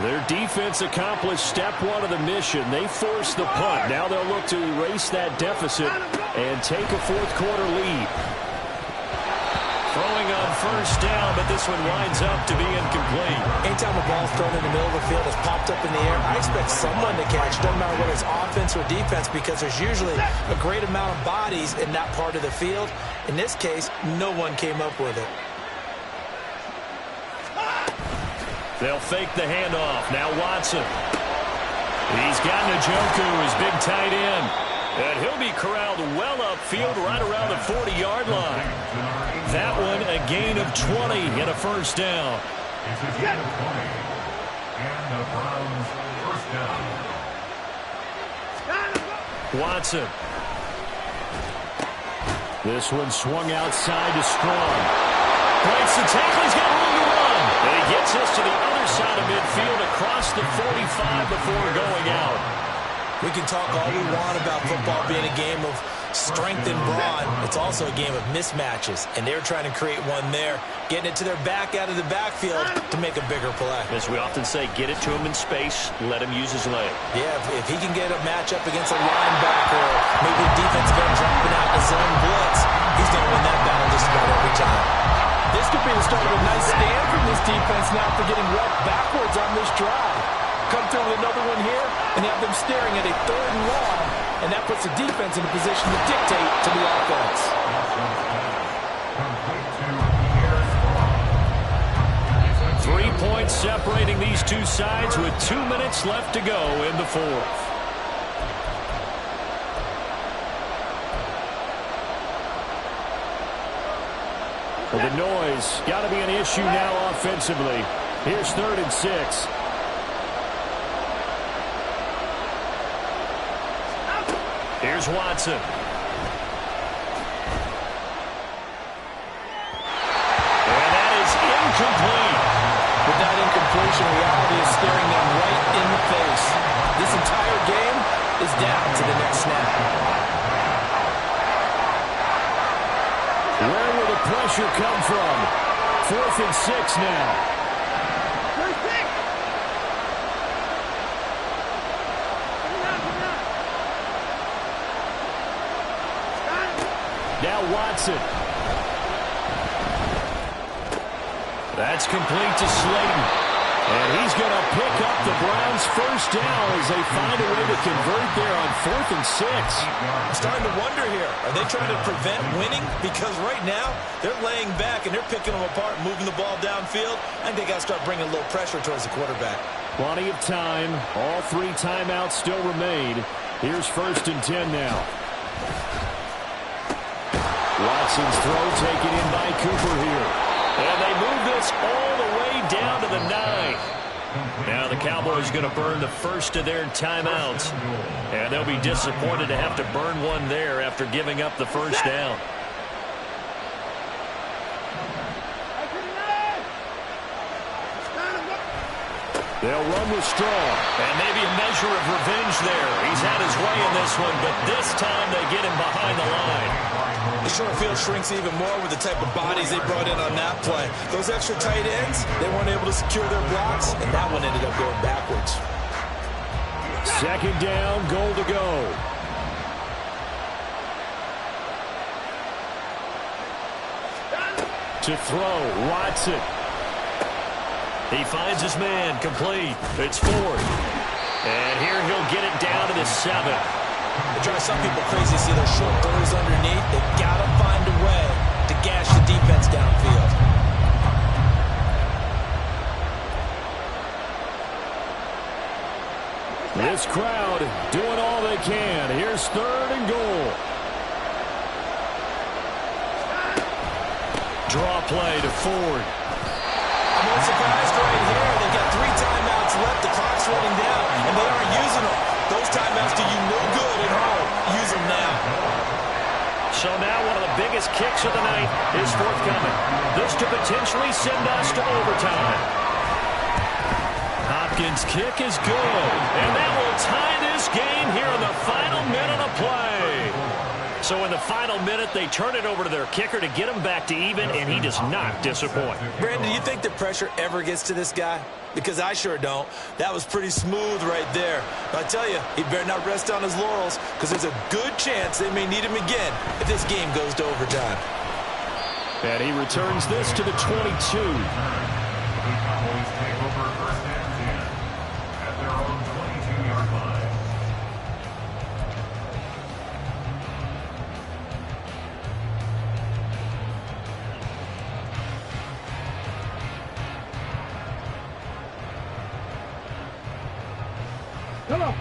Their defense accomplished step 1 of the mission. They forced the punt. Now they'll look to erase that deficit and take a 4th quarter lead. Throwing on 1st down, but this one winds up to be incomplete. Anytime a ball's thrown in the middle of the field, it's popped up in the air, I expect someone to catch, doesn't matter whether it's offense or defense, because there's usually a great amount of bodies in that part of the field. In this case, no one came up with it. They'll fake the handoff. Now Watson. He's got Njoku, his big tight end. And he'll be corralled well upfield right around the 40-yard line. That one a gain of 20 and a 1st down. It's a gain of 20. And the Browns 1st down. Watson. This one swung outside to Strong. Breaks the tackle. He's got room to run. And he gets us to the other side of midfield across the 45 before going out. We can talk all we want about football being a game of strength and brawn. It's also a game of mismatches, and they're trying to create one there, getting it to their back out of the backfield to make a bigger play. As we often say, get it to him in space, let him use his leg. Yeah, if he can get a matchup against a linebacker, or maybe a defensive end dropping out in a zone blitz, he's going to win that battle just about every time. This could be the start of a nice stand from this defense now for getting wrecked backwards on this drive. Come through with another one here, and have them staring at a 3rd and long, and that puts the defense in a position to dictate to the offense. 3 points separating these two sides with 2 minutes left to go in the 4th. Well, the noise got to be an issue now offensively. Here's 3rd and 6. Here's Watson. And that is incomplete. With that incompletion, reality is staring them right in the face. This entire game is down to the next snap. Where will the pressure come from? 4th and 6 now. Now Watson. That's complete to Slayton. And he's going to pick up the Browns' 1st down as they find a way to convert there on 4th and 6. I'm starting to wonder here. Are they trying to prevent winning? Because right now, they're laying back and they're picking them apart, moving the ball downfield. I think they got to start bringing a little pressure towards the quarterback. Plenty of time. All 3 timeouts still remain. Here's 1st and 10 now. Watson's throw taken in by Cooper here. And they move this all the way down to the 9. Now the Cowboys going to burn the first of their timeouts. And they'll be disappointed to have to burn one there after giving up the 1st down. They'll run with Strong. And maybe a measure of revenge there. He's had his way in this one, but this time they get him behind the line. The short field shrinks even more with the type of bodies they brought in on that play. Those extra tight ends, they weren't able to secure their blocks, and that one ended up going backwards. Second down, goal to go. To throw, Watson. He finds his man, complete. It's fourth. And here he'll get it down to the 7. It drives some people crazy to see those short throws underneath. They've got to find a way to gash the defense downfield. This crowd doing all they can. Here's third and goal. Draw play to Ford. I'm not surprised right here. They've got 3 timeouts left. The clock's running down, and they aren't using them. Those timeouts do you no good at home. Use them now. So now one of the biggest kicks of the night is forthcoming. This to potentially send us to overtime. Hopkins' kick is good, and that will tie this game here in the final minute of play. So in the final minute, they turn it over to their kicker to get him back to even, and he does not disappoint. Brandon, do you think the pressure ever gets to this guy? Because I sure don't. That was pretty smooth right there. But I tell you, he better not rest on his laurels, because there's a good chance they may need him again if this game goes to overtime. And he returns this to the 22. Cowboys take over first and 10 at their own 22-yard line.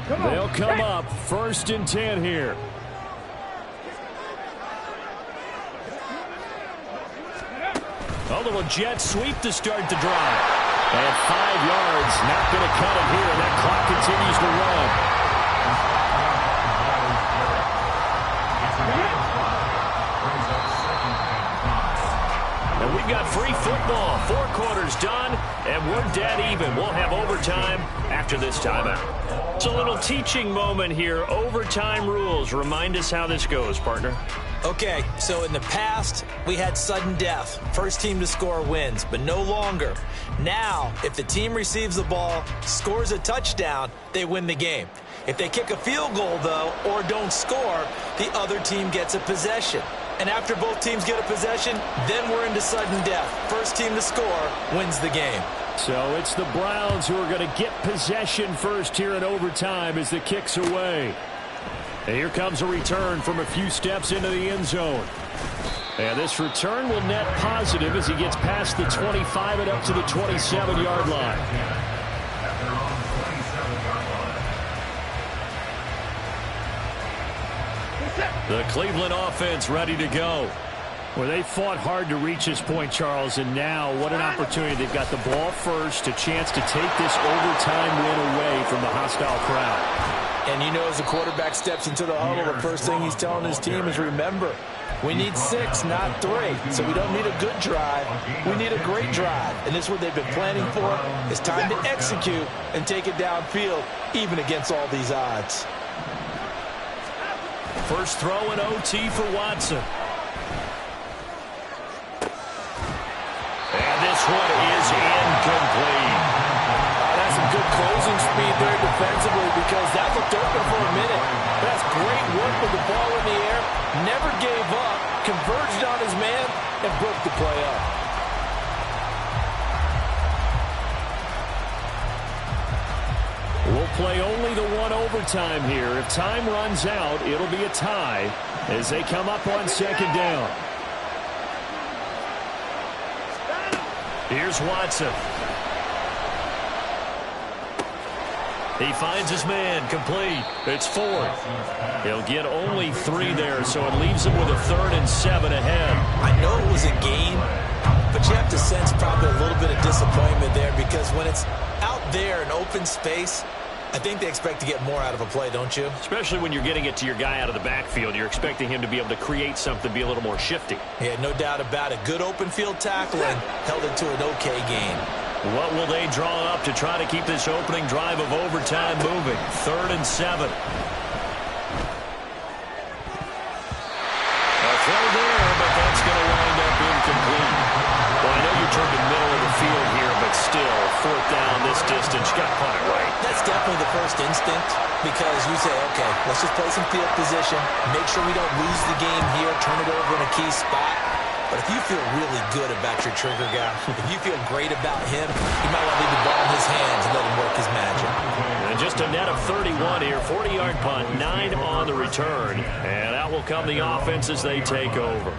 They'll come up first and 10 here. A little jet sweep to start the drive. And 5 yards, not going to cut it here. That clock continues to run. And we've got free football. 4 quarters done, and we're dead even. We'll have overtime after this timeout. It's a little teaching moment here. Overtime rules. Remind us how this goes, partner. Okay, so in the past, we had sudden death. First team to score wins, but no longer. Now, if the team receives the ball, scores a touchdown, they win the game. If they kick a field goal, though, or don't score, the other team gets a possession. And after both teams get a possession, then we're into sudden death. First team to score wins the game. So it's the Browns who are going to get possession first here in overtime as the kick's away. And here comes a return from a few steps into the end zone. And this return will net positive as he gets past the 25 and up to the 27-yard line. The Cleveland offense ready to go. Well, they fought hard to reach this point, Charles, and now what an opportunity. They've got the ball first, a chance to take this overtime win away from the hostile crowd. And you know, as the quarterback steps into the huddle, the first thing he's telling his team is, remember, we need 6, not 3. So we don't need a good drive. We need a great drive. And this is what they've been planning for. It's time to execute and take it downfield, even against all these odds. First throw in OT for Watson. And this one is incomplete. That's some good closing speed there defensively, because that looked open for a minute. That's great work with the ball in the air. Never gave up, converged on his man, and broke the play up. We'll play only the one overtime here. If time runs out, it'll be a tie as they come up on second down. Here's Watson. He finds his man, complete. It's 4. He'll get only 3 there, so it leaves him with a 3rd and 7 ahead. I know it was a gain, but you have to sense probably a little bit of disappointment there, because when it's out there in open space, I think they expect to get more out of a play, don't you? Especially when you're getting it to your guy out of the backfield. You're expecting him to be able to create something, be a little more shifty. Yeah, no doubt about it. Good open field tackling held it to an okay gain. What will they draw up to try to keep this opening drive of overtime moving? 3rd and 7. A play there, but that's going to wind up incomplete. Well, I know you turned the middle of the field here, but still, fourth down this distance, you got to punt it right. That's definitely the first instinct, because you say, okay, let's just play some field position, make sure we don't lose the game here, turn it over in a key spot. But if you feel really good about your trigger guy, if you feel great about him, you might want to leave the ball in his hands and let him work his magic. And just a net of 31 here, 40-yard punt, 9 on the return. And out will come the offense as they take over.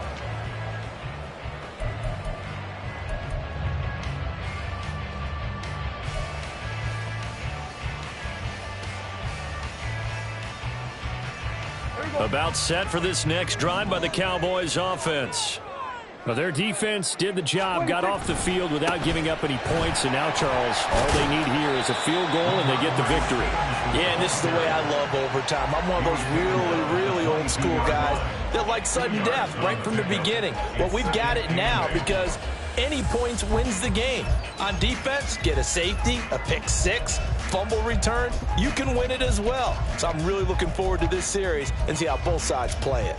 About set for this next drive by the Cowboys offense. Well, their defense did the job, got off the field without giving up any points, and now, Charles, all they need here is a field goal, and they get the victory. Yeah, and this is the way I love overtime. I'm one of those really old school guys that like sudden death right from the beginning. Well, we've got it now because any points wins the game. On defense, get a safety, a pick six, fumble return, you can win it as well. So I'm really looking forward to this series and see how both sides play it.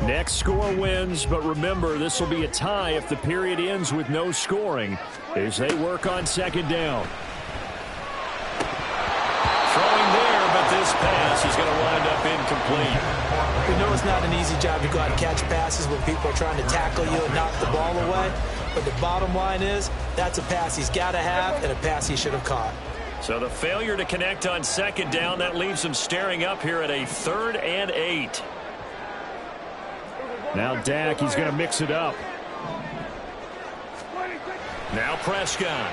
Next score wins, but remember, this will be a tie if the period ends with no scoring as they work on second down. Throwing there, but this pass is going to wind up incomplete. We know it's not an easy job to go out and catch passes when people are trying to tackle you and knock the ball away, but the bottom line is that's a pass he's got to have and a pass he should have caught. So the failure to connect on second down, that leaves him staring up here at a 3rd and 8. Now Dak, he's going to mix it up. Now Prescott.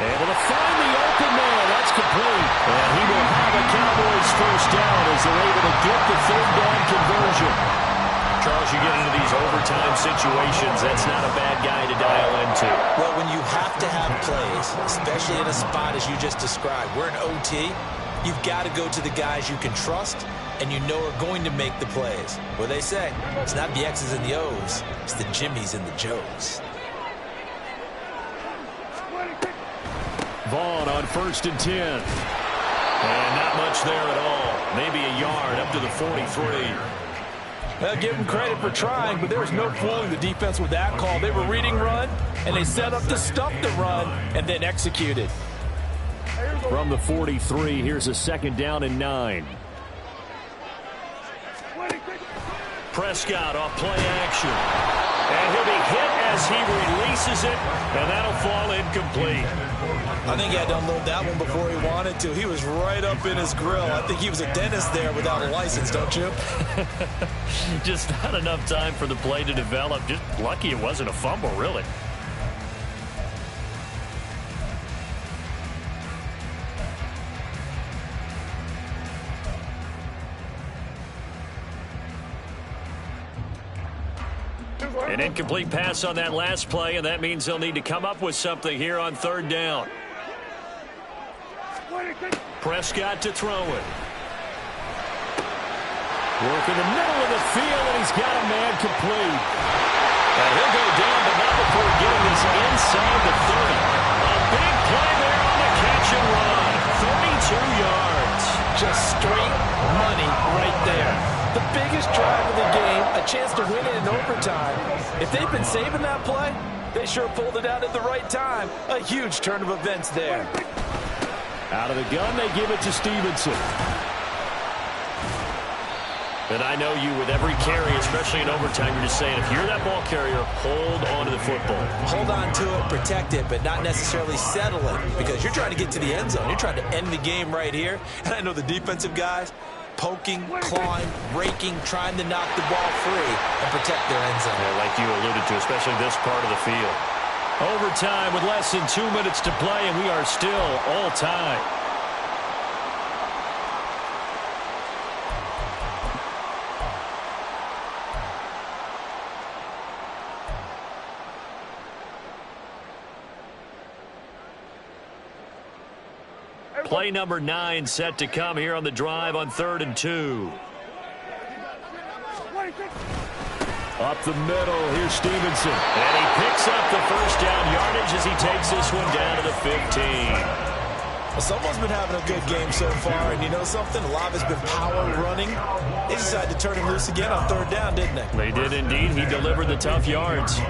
Able to find the open man. That's complete. And he will have a Cowboys first down as they're able to get the 3rd down conversion. Charles, you get into these overtime situations, that's not a bad guy to dial into. Well, when you have to have plays, especially in a spot as you just described, we're in OT, you've got to go to the guys you can trust and you know are going to make the plays. What they say, it's not the X's and the O's, it's the Jimmys and the Joes. Vaughn on 1st and 10. And not much there at all. Maybe a yard up to the 43. Well, give them credit for trying, but there was no fooling the defense with that call. They were reading run, and they set up to stop the run, and then executed. From the 43, here's a 2nd down and 9. Prescott off play action. And he'll be hit as he releases it, and that'll fall incomplete. I think he had to unload that one before he wanted to. He was right up in his grill. I think he was a dentist there without a license, don't you? Just not enough time for the play to develop. Just lucky it wasn't a fumble, really. An incomplete pass on that last play, and that means they'll need to come up with something here on 3rd down. Prescott to throw it. Work in the middle of the field, and he's got a man complete. And he'll go down, but not before getting this inside the 30. A big play there on the catch and run. 32 yards. Just straight money right there. The biggest drive of the game, a chance to win it in overtime. If they've been saving that play, they sure pulled it out at the right time. A huge turn of events there. Out of the gun, they give it to Stevenson. And I know you, with every carry, especially in overtime, you're just saying, if you're that ball carrier, hold on to the football. Hold on to it, protect it, but not necessarily settle it, because you're trying to get to the end zone. You're trying to end the game right here. And I know the defensive guys, poking, clawing, raking, trying to knock the ball free and protect their end zone. Yeah, like you alluded to, especially this part of the field. Overtime with less than 2 minutes to play, and we are still all tied. Play number 9 set to come here on the drive on 3rd and 2. Up the middle, here's Stevenson. And he picks up the first down yardage as he takes this one down to the 15. Well, someone's been having a good game so far, and you know something? A lot of it's been power running. They decided to turn him loose again on third down, didn't they? They did indeed. He delivered the tough yards.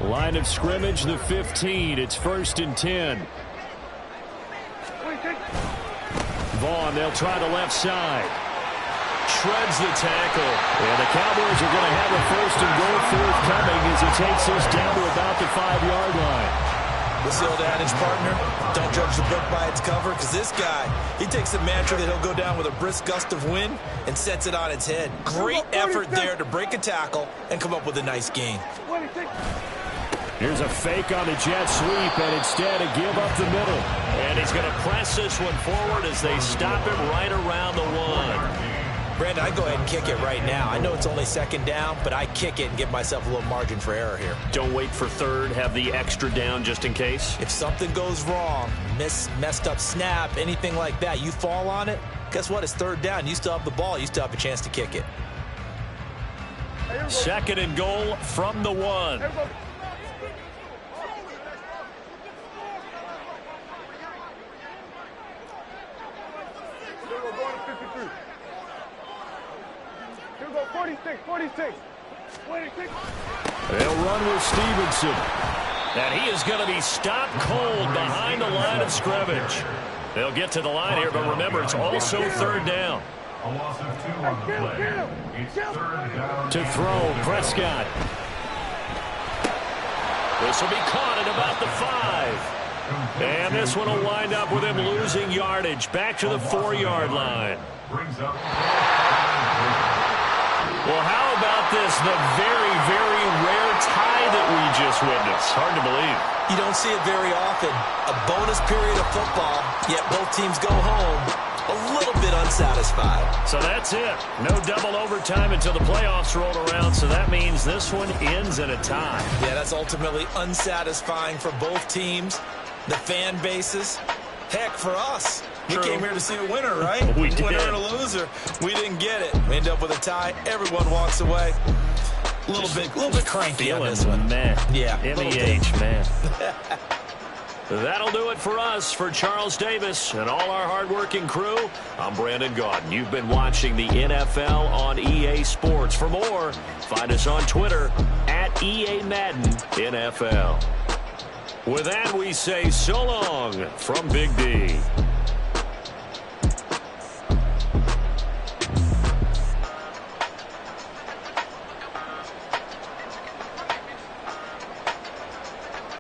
Line of scrimmage, the 15. It's 1st and 10. Vaughn, they'll try the left side. Shreds the tackle. And the Cowboys are going to have a 1st and goal forthcoming as he takes us down to about the 5-yard line. What's the old adage, partner? Don't judge the book by its cover, because this guy, he takes the mantra that he'll go down with a brisk gust of wind and sets it on its head. Great effort there to break a tackle and come up with a nice gain. Here's a fake on the jet sweep, and instead a give up the middle. And he's going to press this one forward as they stop him right around the 1. Brandon, I go ahead and kick it right now. I know it's only 2nd down, but I kick it and give myself a little margin for error here. Don't wait for 3rd. Have the extra down just in case. If something goes wrong, messed up snap, anything like that, you fall on it, guess what? It's 3rd down. You still have the ball. You still have a chance to kick it. 2nd and goal from the 1. They'll run with Stevenson. And he is going to be stopped cold behind the line of scrimmage. They'll get to the line here, but remember, it's also 3rd down. A loss of 2 on the play. It's 3rd down. To throw, Prescott. This will be caught at about the 5. And this one will wind up with him losing yardage back to the 4-yard line. Brings up. Well, how about this? The very, very rare tie that we just witnessed. Hard to believe. You don't see it very often. A bonus period of football, yet both teams go home a little bit unsatisfied. So that's it. No double overtime until the playoffs roll around, so that means this one ends in a tie. Yeah, that's ultimately unsatisfying for both teams, the fan bases. Heck, for us. We came here to see a winner, right? We did. Winner and a loser. We didn't get it. We end up with a tie. Everyone walks away. A little bit cranky on this one. Man. Yeah. MEH, man. That'll do it for us. For Charles Davis and all our hardworking crew, I'm Brandon Gaudin. You've been watching the NFL on EA Sports. For more, find us on Twitter at EA Madden NFL. With that, we say so long from Big D.